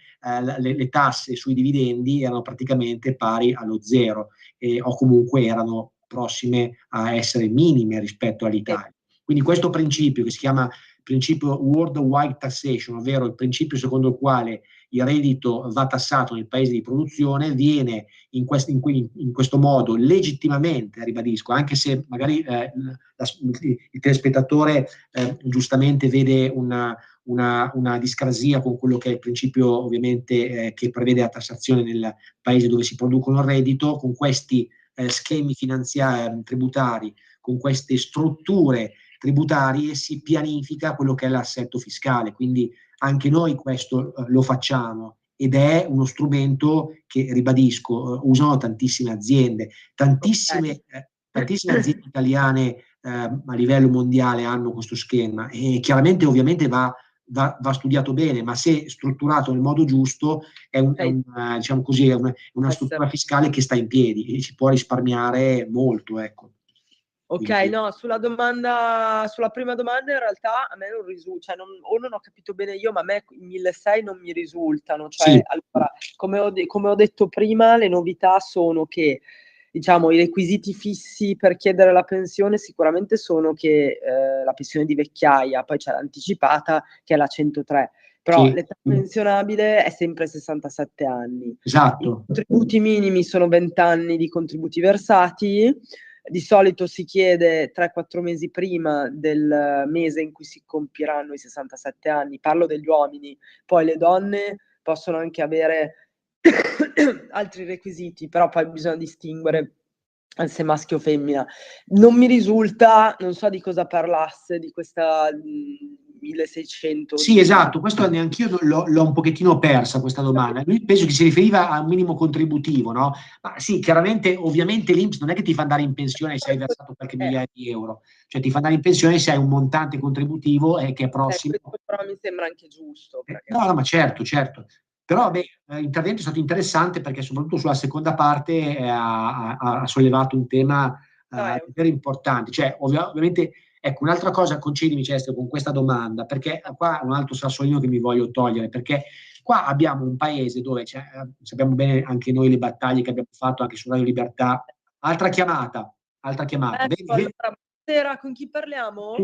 le tasse sui dividendi erano praticamente pari allo zero o comunque erano prossime a essere minime rispetto all'Italia. Quindi questo principio, che si chiama principio worldwide taxation, ovvero il principio secondo il quale il reddito va tassato nel paese di produzione, viene in questo modo legittimamente, ribadisco, anche se magari il telespettatore giustamente vede una discrasia con quello che è il principio ovviamente che prevede la tassazione nel paese dove si producono il reddito, con questi schemi finanziari, tributari, con queste strutture tributarie si pianifica quello che è l'assetto fiscale, quindi anche noi questo lo facciamo ed è uno strumento che, ribadisco, usano tantissime aziende, tantissime aziende italiane a livello mondiale hanno questo schema e chiaramente ovviamente va studiato bene, ma se strutturato nel modo giusto è diciamo così, è una struttura fiscale che sta in piedi e si può risparmiare molto, ecco. Ok, no, sulla prima domanda in realtà a me non risulta, cioè non ho capito bene io, ma a me i 1.600 non mi risultano, cioè sì. Allora, come ho detto prima, le novità sono che, diciamo, i requisiti fissi per chiedere la pensione sicuramente sono che la pensione di vecchiaia, poi c'è l'anticipata che è la 103, però l'età pensionabile è sempre 67 anni. Esatto. I contributi minimi sono 20 anni di contributi versati. Di solito si chiede 3-4 mesi prima del mese in cui si compieranno i 67 anni, parlo degli uomini, poi le donne possono anche avere altri requisiti, però poi bisogna distinguere se maschio o femmina. Non mi risulta, non so di cosa parlasse, di questa 1.600. Sì, esatto, questo neanch'io l'ho un pochettino persa questa domanda. Lui penso che si riferiva a un minimo contributivo, no? Ma sì, chiaramente, ovviamente l'INPS non è che ti fa andare in pensione se hai versato qualche migliaia di euro, cioè ti fa andare in pensione se hai un montante contributivo che è prossimo. Questo però mi sembra anche giusto. No, ma certo. Però l'intervento è stato interessante perché soprattutto sulla seconda parte ha sollevato un tema davvero importante. Cioè, ovviamente, ecco, un'altra cosa, concedimi Cestio, con questa domanda, perché qua è un altro sassolino che mi voglio togliere, perché qua abbiamo un paese dove sappiamo bene anche noi le battaglie che abbiamo fatto anche su Radio Libertà. Altra chiamata. Buonasera, con chi parliamo?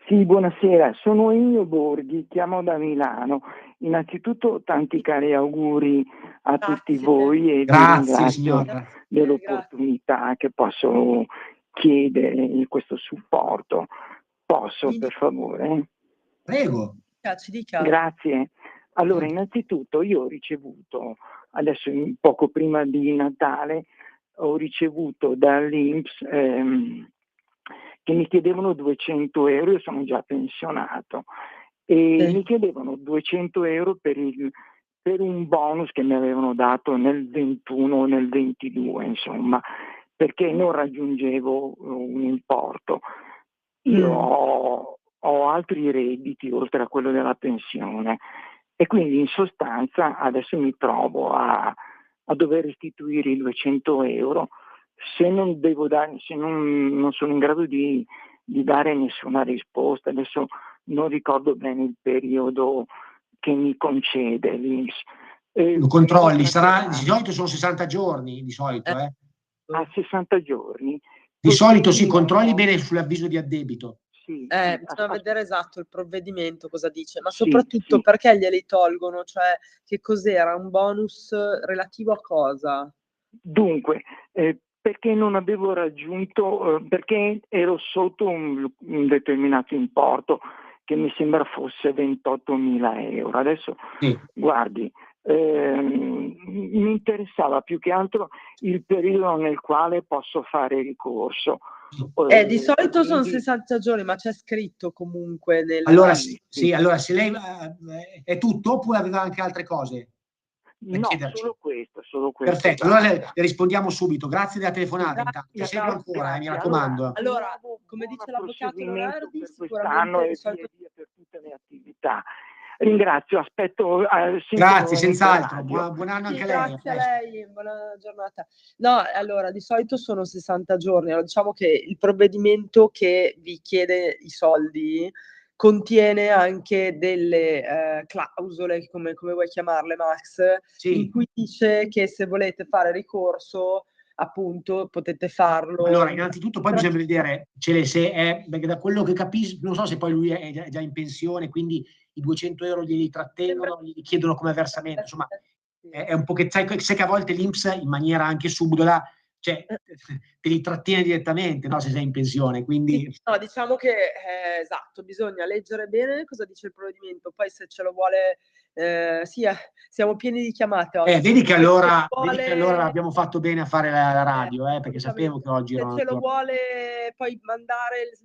Sì, buonasera, sono Ennio Borghi, chiamo da Milano. Innanzitutto tanti cari auguri a tutti voi e vi ringrazio dell'opportunità che posso chiedere questo supporto. Posso, per favore? Prego. Ci dica. Grazie. Allora, innanzitutto io ho ricevuto, adesso poco prima di Natale, ho ricevuto dall'INPS che mi chiedevano 200 euro, io sono già pensionato, e mi chiedevano 200 euro per un bonus che mi avevano dato nel 21 o nel 22, insomma, perché non raggiungevo un importo. Io ho altri redditi oltre a quello della pensione e quindi in sostanza adesso mi trovo a dover restituire i 200 euro se non devo dare, se non sono in grado di dare nessuna risposta. Adesso non ricordo bene il periodo che mi concede l'INPS. Lo controlli, di solito sono 60 giorni, di solito. A 60 giorni. Di solito sì, controlli bene sull'avviso di addebito. Sì, bisogna vedere esatto il provvedimento cosa dice, ma soprattutto perché glieli tolgono, cioè che cos'era, un bonus relativo a cosa? Dunque, perché non avevo raggiunto, perché ero sotto un determinato importo che mi sembra fosse 28.000 euro. Adesso, guardi, mi interessava più che altro il periodo nel quale posso fare ricorso. Di solito sono 60 giorni, ma c'è scritto comunque nel... Allora, allora se lei è tutto oppure aveva anche altre cose? No, solo questo. Perfetto, allora le rispondiamo subito. Grazie della telefonata. Ti seguo ancora, mi raccomando. Allora, come dice l'avvocato Leonardi, sicuramente di solito... per tutte le attività. Ringrazio, aspetto. Grazie, senz'altro. Buon anno anche a lei. Grazie a lei, buona giornata. No, allora, di solito sono 60 giorni. Allora, diciamo che il provvedimento che vi chiede i soldi contiene anche delle clausole, come vuoi chiamarle, Max, in cui dice che se volete fare ricorso, appunto, potete farlo. Allora, innanzitutto poi bisogna vedere, perché da quello che capisco, non so se poi lui è già in pensione, quindi i 200 euro glieli trattengono, gli chiedono come versamento, insomma, è un po' che sai che a volte l'INPS in maniera anche subdola, cioè te li trattiene direttamente, no, se sei in pensione, quindi... No, diciamo che, esatto, bisogna leggere bene cosa dice il provvedimento, poi se ce lo vuole... siamo pieni di chiamate oggi. Vedi che allora abbiamo fatto bene a fare la radio, perché sapevo che oggi se ce lo vuole poi mandare il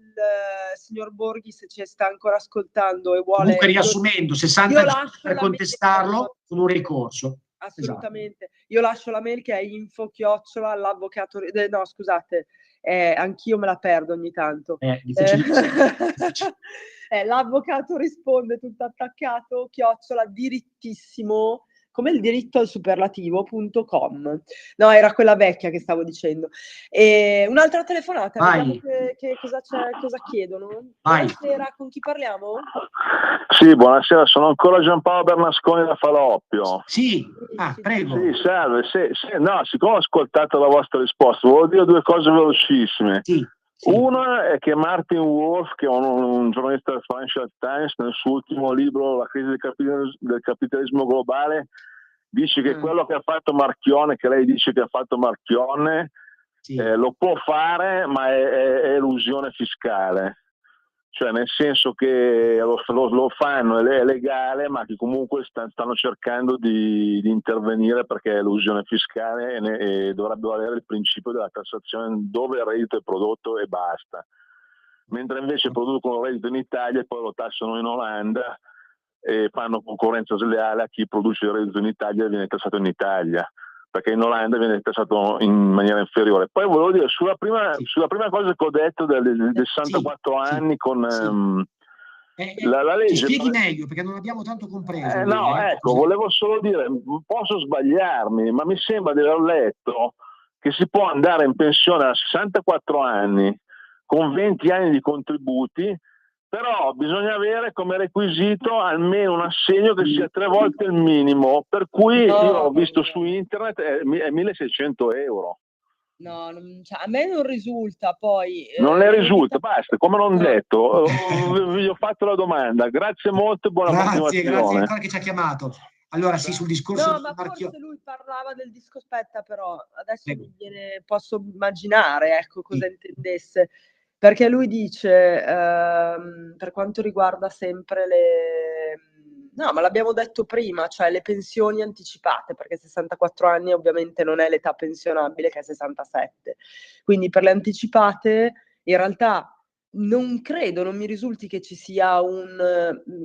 signor Borghi, se ci sta ancora ascoltando e vuole... Comunque riassumendo, 60 giorni per contestarlo con un ricorso. Assolutamente. Esatto. Io lascio la mail che è info@l'avvocato... no, scusate, anch'io me la perdo ogni tanto. L'avvocato risponde tutto attaccato, @dirittissimo, come il diritto al superlativo.com. No, era quella vecchia che stavo dicendo. Un'altra telefonata, vediamo che cosa chiedono. Buonasera, con chi parliamo? Sì, buonasera, sono ancora Giampaolo Bernasconi da Faloppio. Sì, prego. Sì, salve. No, siccome ho ascoltato la vostra risposta, volevo dire due cose velocissime. Sì. Una è che Martin Wolf, che è un giornalista del Financial Times, nel suo ultimo libro La crisi del capitalismo globale, dice che quello che ha fatto Marchionne, che lei dice che ha fatto Marchionne, lo può fare, ma è elusione fiscale. Cioè nel senso che lo fanno, è legale, ma che comunque stanno cercando di intervenire perché è elusione fiscale e dovrebbero avere il principio della tassazione dove il reddito è prodotto e basta. Mentre invece producono il reddito in Italia e poi lo tassano in Olanda e fanno concorrenza sleale a chi produce il reddito in Italia e viene tassato in Italia, perché in Olanda viene tassato in maniera inferiore. Poi volevo dire, sulla prima cosa che ho detto dei 64 anni con La legge... Ci spieghi meglio, perché non abbiamo tanto compreso. Ecco, volevo solo dire, posso sbagliarmi, ma mi sembra di aver letto che si può andare in pensione a 64 anni con 20 anni di contributi, però bisogna avere come requisito almeno un assegno che sia 3 volte il minimo, per cui io ho visto su internet è 1.600 euro. No, a me non risulta, poi... Non le risulta, basta, come non detto, vi ho fatto la domanda. Grazie molto e buona continuazione. Grazie ancora che ci ha chiamato. Allora sì, sul discorso... No, ma forse lui parlava del disco, aspetta però, adesso posso immaginare, ecco, cosa intendesse. Perché lui dice, per quanto riguarda sempre no, ma l'abbiamo detto prima, cioè le pensioni anticipate, perché 64 anni ovviamente non è l'età pensionabile che è 67. Quindi per le anticipate, in realtà non mi risulti che ci sia un,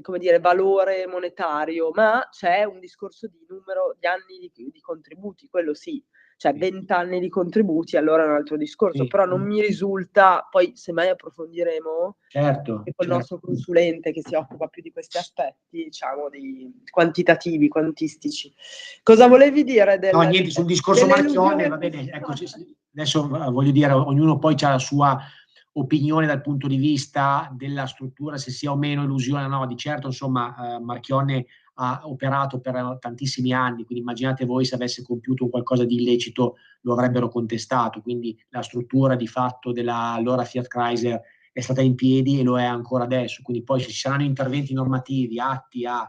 come dire, valore monetario, ma c'è un discorso di numero di anni di contributi, quello sì. Cioè 20 anni di contributi, allora è un altro discorso, però non mi risulta, poi semmai approfondiremo, che col nostro consulente che si occupa più di questi aspetti, diciamo, di quantitativi, quantistici. Cosa volevi dire? No, niente, sul discorso Marchionne, va bene, eccoci, adesso voglio dire, ognuno poi ha la sua opinione dal punto di vista della struttura, se sia o meno illusione, no, di certo, insomma, Marchionne ha operato per tantissimi anni, quindi immaginate voi se avesse compiuto qualcosa di illecito lo avrebbero contestato, quindi la struttura di fatto della allora Fiat Chrysler è stata in piedi e lo è ancora adesso, quindi poi se ci saranno interventi normativi atti a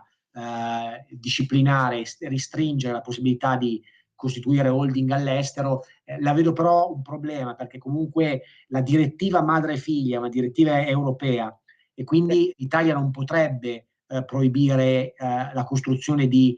disciplinare, restringere la possibilità di costituire holding all'estero, la vedo però un problema, perché comunque la direttiva madre e figlia è una direttiva europea e quindi l'Italia non potrebbe proibire la costruzione di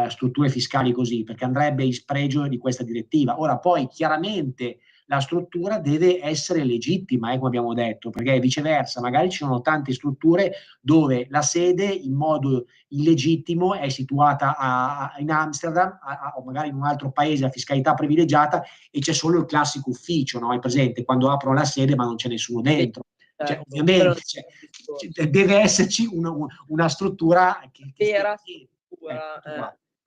strutture fiscali così, perché andrebbe in spregio di questa direttiva. Ora poi chiaramente la struttura deve essere legittima, come abbiamo detto, perché viceversa magari ci sono tante strutture dove la sede in modo illegittimo è situata in Amsterdam o magari in un altro paese a fiscalità privilegiata e c'è solo il classico ufficio, no? È presente quando aprono la sede ma non c'è nessuno dentro. Cioè, ovviamente deve esserci una struttura che vera struttura.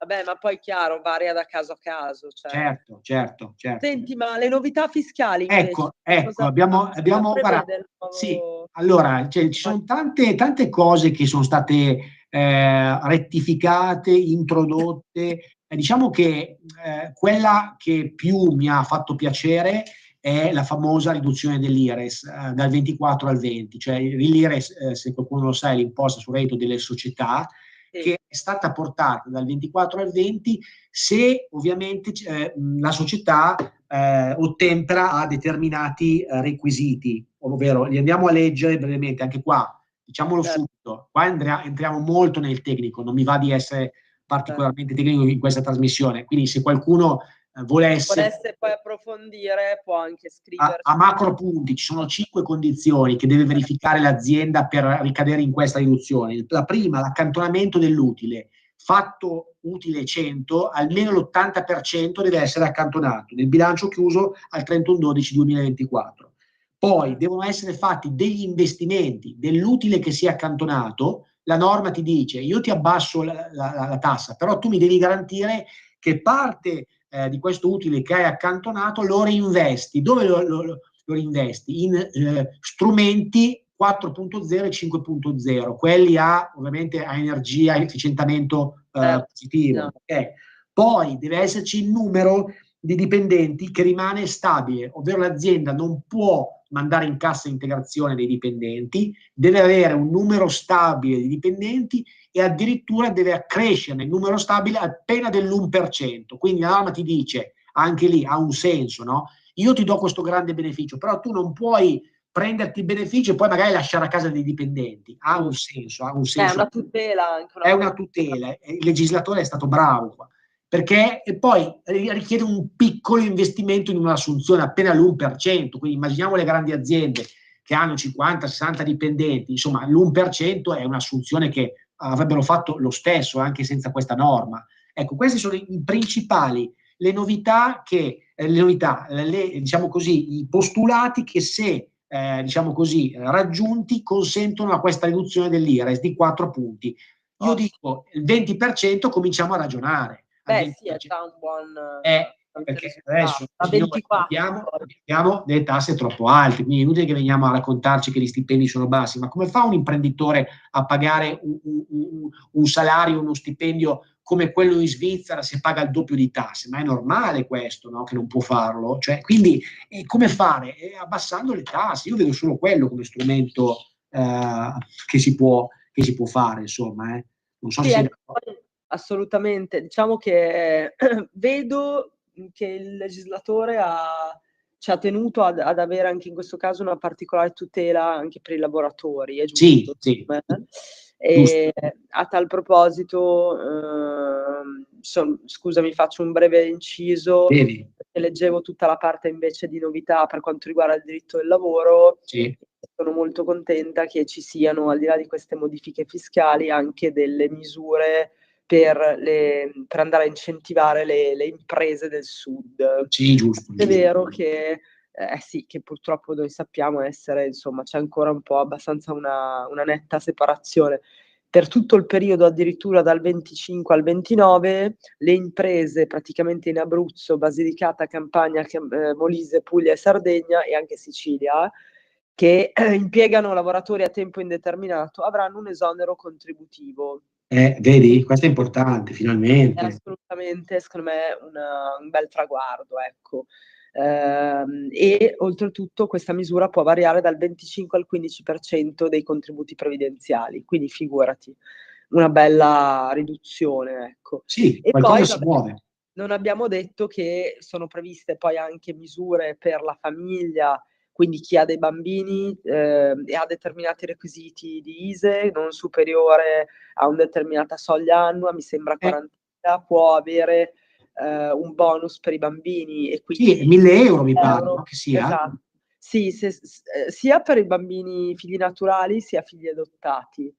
Vabbè, ma poi chiaro, varia da caso a caso. Cioè. Certo. Senti, ma le novità fiscali invece, ecco, abbiamo sì, allora ci sono tante cose che sono state rettificate, introdotte. Diciamo che quella che più mi ha fatto piacere è la famosa riduzione dell'IRES dal 24 al 20, cioè l'IRES, se qualcuno lo sa, è l'imposta sul reddito delle società, che è stata portata dal 24 al 20 se ovviamente la società ottempera a determinati requisiti, ovvero li andiamo a leggere brevemente, anche qua, diciamolo subito, qua entriamo molto nel tecnico, non mi va di essere particolarmente tecnico in questa trasmissione, quindi se qualcuno volesse poi approfondire può anche scrivere a macro punti, ci sono 5 condizioni che deve verificare l'azienda per ricadere in questa riduzione. La prima, l'accantonamento dell'utile, fatto utile 100, almeno l'80% deve essere accantonato nel bilancio chiuso al 31/12/2024. Poi devono essere fatti degli investimenti dell'utile che sia accantonato. La norma ti dice io ti abbasso la tassa, però tu mi devi garantire che parte di questo utile che hai accantonato lo reinvesti. Dove lo reinvesti? In strumenti 4.0 e 5.0, quelli ovviamente a energia, efficientamento positivo. Poi deve esserci il numero di dipendenti che rimane stabile, ovvero l'azienda non può mandare in cassa integrazione dei dipendenti, deve avere un numero stabile di dipendenti e addirittura deve accrescere il numero stabile appena dell'1%. Quindi la norma ti dice, anche lì ha un senso, no? Io ti do questo grande beneficio, però tu non puoi prenderti il beneficio e poi magari lasciare a casa dei dipendenti. Ha un senso. È una tutela anche. È una tutela. Il legislatore è stato bravo qua. Perché e poi richiede un piccolo investimento in un'assunzione appena l'1%, quindi immaginiamo le grandi aziende che hanno 50-60 dipendenti, insomma l'1% è un'assunzione che avrebbero fatto lo stesso anche senza questa norma. Ecco, questi sono i principali, diciamo così, i postulati che se diciamo così, raggiunti consentono a questa riduzione dell'IRES di 4 punti. Io dico il 20%, cominciamo a ragionare. Beh, sì, è già un buon perché risultato. adesso A 24 abbiamo delle tasse troppo alte, quindi è inutile che veniamo a raccontarci che gli stipendi sono bassi, ma come fa un imprenditore a pagare un salario, uno stipendio come quello in Svizzera se paga il doppio di tasse? Ma è normale questo, no? Che non può farlo. Cioè, quindi come fare? Abbassando le tasse. Io vedo solo quello come strumento che si può fare, insomma. Non so se assolutamente. Diciamo che vedo che il legislatore ci ha tenuto ad avere anche in questo caso una particolare tutela anche per i lavoratori, è giusto? Sì. E a tal proposito, scusami, faccio un breve inciso, perché leggevo tutta la parte invece di novità per quanto riguarda il diritto del lavoro. Sì. Sono molto contenta che ci siano, al di là di queste modifiche fiscali, anche delle misure per andare a incentivare le imprese del sud. Sì, giusto. È vero che sì, che purtroppo noi sappiamo essere, insomma, c'è ancora un po' abbastanza una netta separazione. Per tutto il periodo, addirittura dal 25 al 29, le imprese praticamente in Abruzzo, Basilicata, Campania, Molise, Puglia e Sardegna e anche Sicilia, che impiegano lavoratori a tempo indeterminato, avranno un esonero contributivo. Vedi? Questo è importante, finalmente. È assolutamente, secondo me, un bel traguardo, ecco. E oltretutto questa misura può variare dal 25 al 15% dei contributi previdenziali, quindi figurati, una bella riduzione, ecco. Sì, e qualcosa poi si muove. non abbiamo detto che sono previste poi anche misure per la famiglia, quindi chi ha dei bambini e ha determinati requisiti di ISEE non superiore a una determinata soglia annua, mi sembra 40.000, può avere un bonus per i bambini e quindi Sì, 1.000 euro mi pare, no? Che sia. Esatto. Sì, sia per i bambini figli naturali sia figli adottati.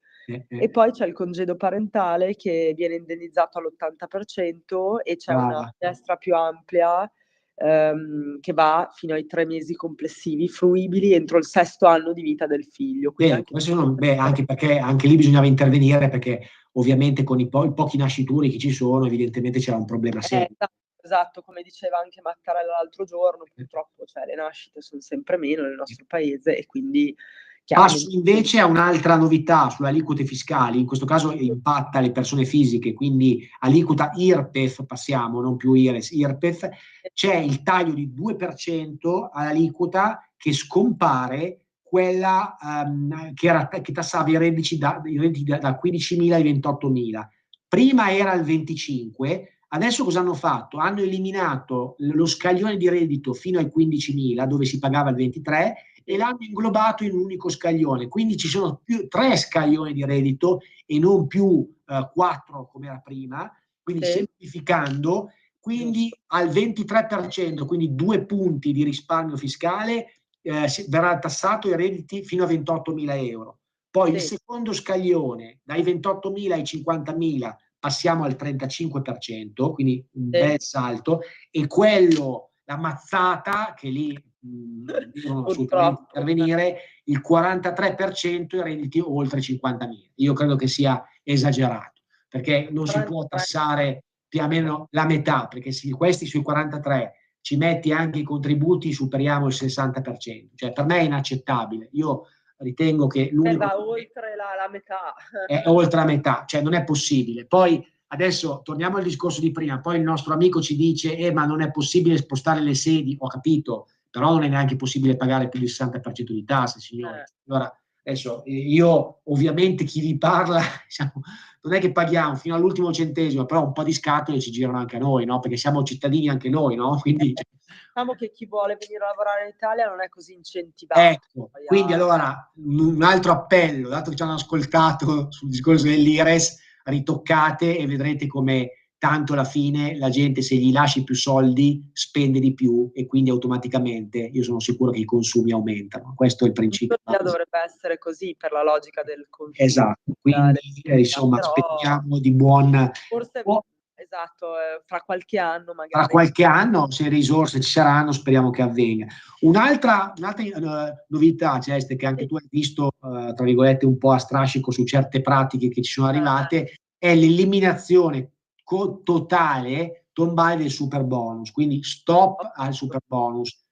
E poi c'è il congedo parentale che viene indennizzato all'80% e c'è una finestra più ampia che va fino ai 3 mesi complessivi fruibili entro il 6º anno di vita del figlio. Anche perché anche lì bisognava intervenire, perché ovviamente con i pochi nascituri che ci sono, evidentemente c'era un problema serio. Esatto, come diceva anche Mattarella l'altro giorno, purtroppo le nascite sono sempre meno nel nostro paese e quindi invece ha un'altra novità sulle aliquote fiscali, in questo caso impatta le persone fisiche, quindi aliquota IRPEF, passiamo, non più IRES, IRPEF, c'è il taglio di 2% all'aliquota che scompare quella che tassava i redditi da 15.000 ai 28.000. Prima era il 25%, adesso cosa hanno fatto? Hanno eliminato lo scaglione di reddito fino ai 15.000, dove si pagava il 23%, e l'hanno inglobato in un unico scaglione, quindi ci sono 3 scaglioni di reddito e non più 4 come era prima, quindi semplificando, quindi al 23%, quindi 2 punti di risparmio fiscale, verrà tassato i redditi fino a 28.000 euro. Poi il secondo scaglione, dai 28.000 ai 50.000 passiamo al 35%, quindi un bel salto, e quello, la mazzata, che lì devono assolutamente intervenire, il 43% i redditi oltre 50.000. Io credo che sia esagerato, perché non si può tassare più o meno la metà, perché se questi sui 43 ci metti anche i contributi superiamo il 60%, cioè per me è inaccettabile. Io ritengo che l'unico va oltre la metà. È oltre la metà, cioè non è possibile. Poi adesso torniamo al discorso di prima, poi il nostro amico ci dice ma non è possibile spostare le sedi, ho capito, però non è neanche possibile pagare più del 60% di tasse, signori. Allora, adesso io ovviamente chi vi parla, diciamo, non è che paghiamo fino all'ultimo centesimo, però un po' di scatole ci girano anche a noi, no? Perché siamo cittadini anche noi, no? Quindi diciamo che chi vuole venire a lavorare in Italia non è così incentivato. Ecco, quindi allora un altro appello, dato che ci hanno ascoltato sul discorso dell'IRES, ritoccate e vedrete come tanto alla fine la gente, se gli lasci più soldi, spende di più e quindi automaticamente io sono sicuro che i consumi aumentano. Questo è il principio. Dovrebbe essere così per la logica del consumo. Esatto, quindi insomma però speriamo di buon... Forse esatto, fra qualche anno magari. Tra qualche anno, se risorse ci saranno, speriamo che avvenga. Un'altra novità, Celeste, che anche tu hai visto, tra virgolette, un po' a strascico su certe pratiche che ci sono arrivate, è l'eliminazione totale, tombale del super bonus, quindi stop al super bonus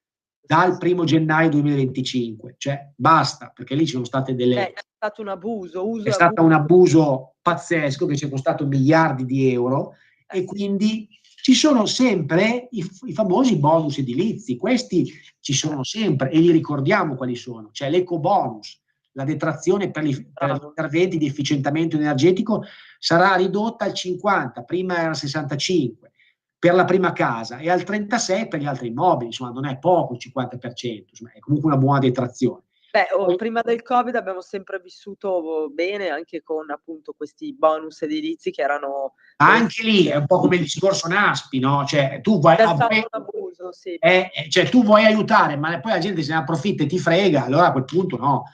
dal 1° gennaio 2025, cioè basta, perché lì ci sono state È stato un abuso, è stato un abuso pazzesco che ci è costato miliardi di euro, e quindi ci sono sempre i famosi bonus edilizi, questi ci sono sempre e li ricordiamo quali sono. C'è l'ecobonus, la detrazione per gli interventi di efficientamento energetico sarà ridotta al 50, prima era 65 per la prima casa e al 36 per gli altri immobili, insomma non è poco il 50%, insomma, è comunque una buona detrazione. Prima del Covid abbiamo sempre vissuto bene anche con appunto questi bonus edilizi che erano... Anche lì è un po' come il discorso Naspi, no? Cioè tu vuoi, un abuso, sì. cioè, tu vuoi aiutare, ma poi la gente se ne approfitta e ti frega, allora a quel punto no.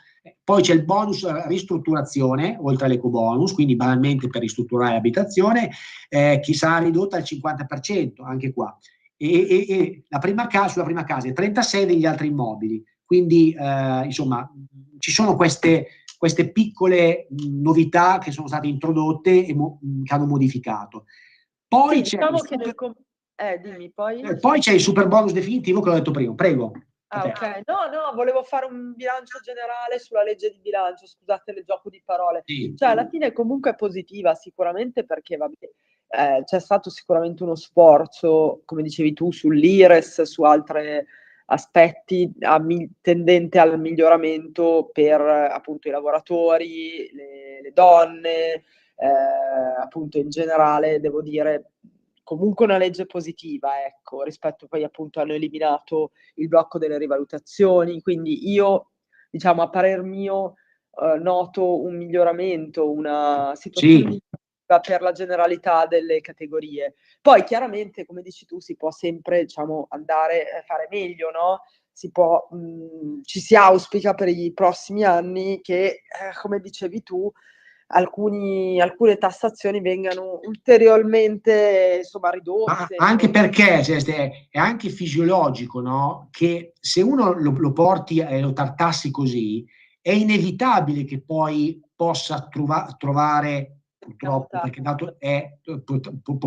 Poi c'è il bonus ristrutturazione, oltre all'ecobonus, quindi banalmente per ristrutturare l'abitazione, che sarà ridotta al 50%, anche qua. E la prima casa, sulla prima casa, e 36 degli altri immobili. Quindi, insomma, ci sono queste piccole novità che sono state introdotte e che hanno modificato. Poi sì, c'è diciamo dimmi poi. Poi c'è il super bonus definitivo che ho detto prima, prego. Ok, no, volevo fare un bilancio generale sulla legge di bilancio, scusate il gioco di parole. Sì. Cioè, alla fine comunque è positiva sicuramente perché c'è stato sicuramente uno sforzo, come dicevi tu, sull'IRES, su altri aspetti tendente al miglioramento per appunto i lavoratori, le donne, appunto in generale, devo dire, comunque una legge positiva, ecco, rispetto poi appunto hanno eliminato il blocco delle rivalutazioni, quindi io, diciamo, a parer mio, noto un miglioramento, una situazione per la generalità delle categorie. Poi chiaramente, come dici tu, si può sempre, diciamo, andare a fare meglio, no? Ci si auspica per i prossimi anni che, come dicevi tu, alcune tassazioni vengano ulteriormente, insomma, ridotte. Anche perché è anche fisiologico, no? Che se uno lo porti e lo tartassi così, è inevitabile che poi possa trovare, purtroppo, perché dato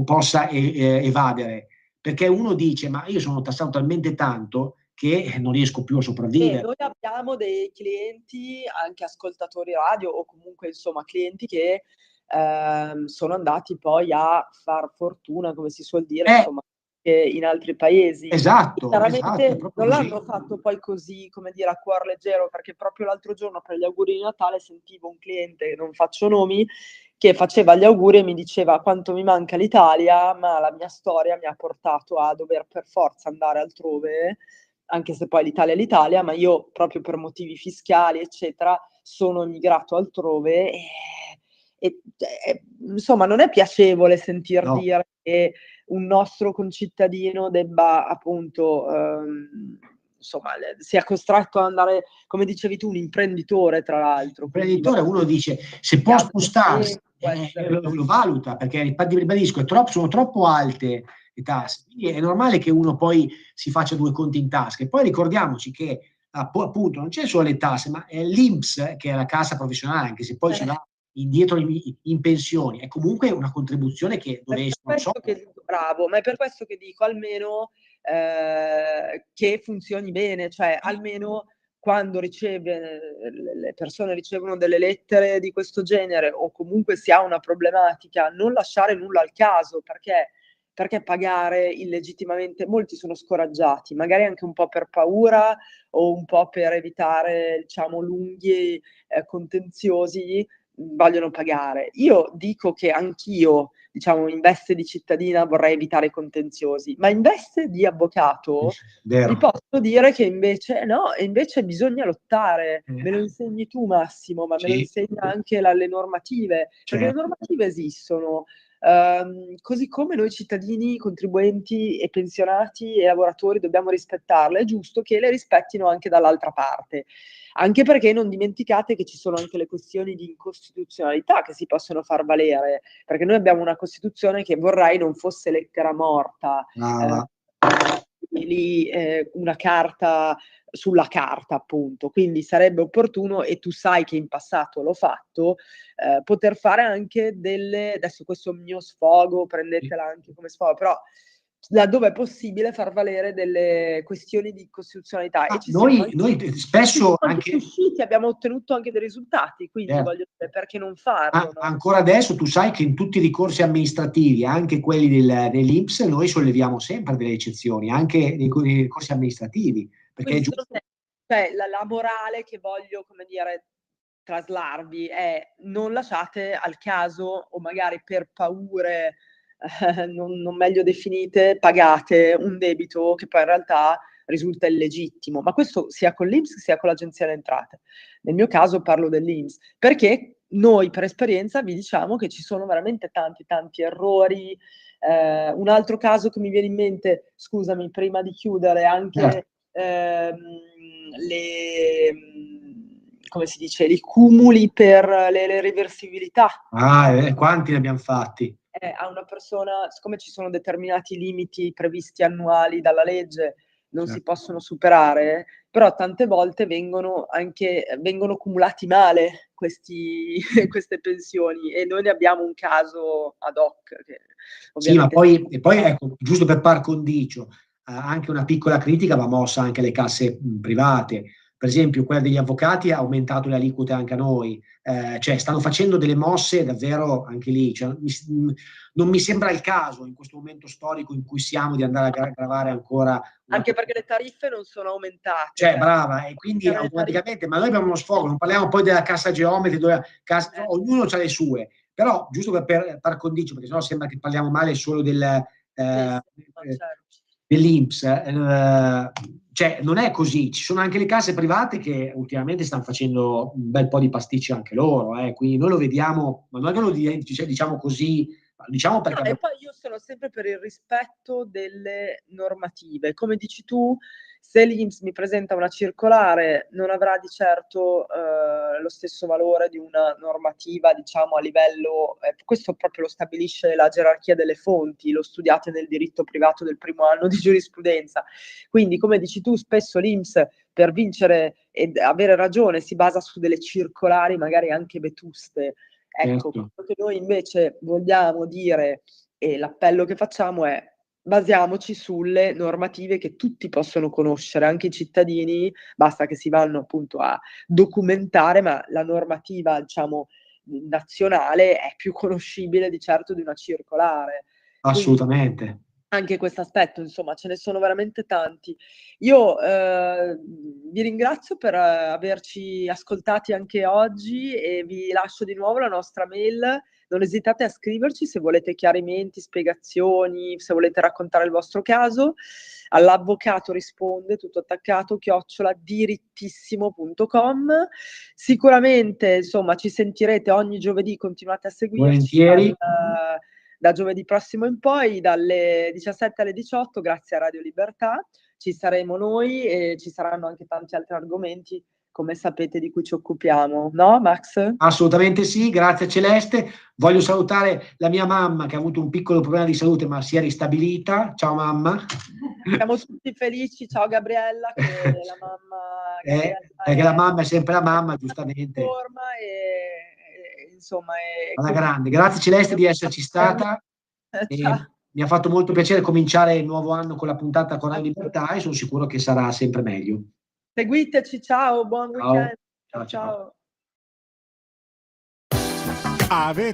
possa evadere. Perché uno dice, ma io sono tassato talmente tanto che non riesco più a sopravvivere. Noi abbiamo dei clienti, anche ascoltatori radio o comunque insomma clienti che sono andati poi a far fortuna, come si suol dire, insomma, in altri paesi. Esatto, chiaramente non l'hanno fatto poi così, come dire, a cuor leggero, perché proprio l'altro giorno per gli auguri di Natale sentivo un cliente, non faccio nomi, che faceva gli auguri e mi diceva quanto mi manca l'Italia, ma la mia storia mi ha portato a dover per forza andare altrove, anche se poi l'Italia è l'Italia, ma io proprio per motivi fiscali, eccetera, sono emigrato altrove e insomma non è piacevole sentir dire che un nostro concittadino debba appunto insomma sia costretto ad andare, come dicevi tu, un imprenditore tra l'altro. L'imprenditore, uno dice se può spostarsi, lo valuta, perché ribadisco, sono troppo alte le tasse, quindi è normale che uno poi si faccia due conti in tasca. E poi ricordiamoci che appunto non c'è solo le tasse, ma è l'INPS, che è la cassa professionale, anche se poi ci va indietro in pensioni, è comunque una contribuzione che dove bravo, ma è per questo che dico almeno che funzioni bene, cioè almeno quando le persone ricevono delle lettere di questo genere o comunque si ha una problematica, non lasciare nulla al caso, perché pagare illegittimamente, molti sono scoraggiati, magari anche un po' per paura o un po' per evitare, diciamo, lunghi contenziosi, vogliono pagare. Io dico che anch'io, diciamo, in veste di cittadina vorrei evitare i contenziosi, ma in veste di avvocato vi posso dire che invece bisogna lottare. Me lo insegni tu, Massimo, ma me lo insegna anche le normative, perché le normative esistono. così come noi cittadini, contribuenti e pensionati e lavoratori dobbiamo rispettarle, è giusto che le rispettino anche dall'altra parte. Anche perché non dimenticate che ci sono anche le questioni di incostituzionalità che si possono far valere, perché noi abbiamo una Costituzione che vorrei non fosse lettera morta, una carta sulla carta, appunto. Quindi sarebbe opportuno, e tu sai che in passato l'ho fatto, poter fare anche adesso questo è un mio sfogo, prendetela anche come sfogo, però laddove è possibile far valere delle questioni di costituzionalità. E Noi spesso anche riusciti, abbiamo ottenuto anche dei risultati, quindi voglio dire, perché non farlo? No? Ancora adesso tu sai che in tutti i ricorsi amministrativi, anche quelli dell'INPS, noi solleviamo sempre delle eccezioni, anche nei ricorsi amministrativi, perché è giusto. Cioè, la morale che voglio, come dire, traslarvi è: non lasciate al caso, o magari per paure non meglio definite, pagate un debito che poi in realtà risulta illegittimo. Ma questo sia con l'INPS sia con l'Agenzia delle Entrate. Nel mio caso parlo dell'INPS, perché noi per esperienza vi diciamo che ci sono veramente tanti errori. Un altro caso che mi viene in mente, scusami, prima di chiudere, anche come si dice, i cumuli per le reversibilità. Quanti ne abbiamo fatti? A una persona, siccome ci sono determinati limiti previsti annuali dalla legge, non si possono superare, però tante volte vengono cumulati male queste pensioni, e noi ne abbiamo un caso ad hoc. Che ovviamente ma poi ecco, giusto per par condicio, anche una piccola critica va mossa anche alle casse private. Per esempio, quella degli avvocati ha aumentato le aliquote anche a noi, cioè stanno facendo delle mosse davvero anche lì. Cioè, non mi sembra il caso in questo momento storico in cui siamo di andare a gravare ancora. Anche perché le tariffe non sono aumentate. Cioè, brava, e quindi automaticamente, ma noi abbiamo uno sfogo, non parliamo poi della cassa geometri, dove ognuno ha le sue, però giusto per par condicio, perché sennò sembra che parliamo male solo dell'INPS, cioè non è così, ci sono anche le casse private che ultimamente stanno facendo un bel po' di pasticci anche loro, quindi noi lo vediamo, ma non è che lo diciamo così, diciamo perché... E poi io sono sempre per il rispetto delle normative. Come dici tu, se l'INPS mi presenta una circolare, non avrà di certo lo stesso valore di una normativa, diciamo, a livello... questo proprio lo stabilisce la gerarchia delle fonti, lo studiate nel diritto privato del primo anno di giurisprudenza. Quindi, come dici tu, spesso l'INPS, per vincere e avere ragione, si basa su delle circolari magari anche vetuste. Ecco, quello che noi invece vogliamo dire, e l'appello che facciamo è: basiamoci sulle normative che tutti possono conoscere, anche i cittadini, basta che si vanno appunto a documentare, ma la normativa, diciamo, nazionale è più conoscibile di certo di una circolare. Assolutamente. Quindi, anche questo aspetto, insomma, ce ne sono veramente tanti. Io vi ringrazio per averci ascoltati anche oggi, e vi lascio di nuovo la nostra mail. Non esitate a scriverci se volete chiarimenti, spiegazioni, se volete raccontare il vostro caso. All'avvocato risponde, tutto attaccato, @dirittissimo.com. Sicuramente, insomma, ci sentirete ogni giovedì, continuate a seguirci. Volentieri. Da giovedì prossimo in poi, dalle 17 alle 18, grazie a Radio Libertà. Ci saremo noi e ci saranno anche tanti altri argomenti, come sapete, di cui ci occupiamo, no Max? Assolutamente sì, grazie Celeste. Voglio salutare la mia mamma che ha avuto un piccolo problema di salute ma si è ristabilita. Ciao mamma. Siamo tutti felici, ciao Gabriella, che la mamma... perché la mamma è sempre la mamma, giustamente. Insomma, alla grande. Grazie Celeste di esserci stata. Mi ha fatto molto piacere cominciare il nuovo anno con la puntata con Radio Libertà e sono sicuro che sarà sempre meglio. Seguiteci, ciao, buon weekend. Ciao. Ciao. Avete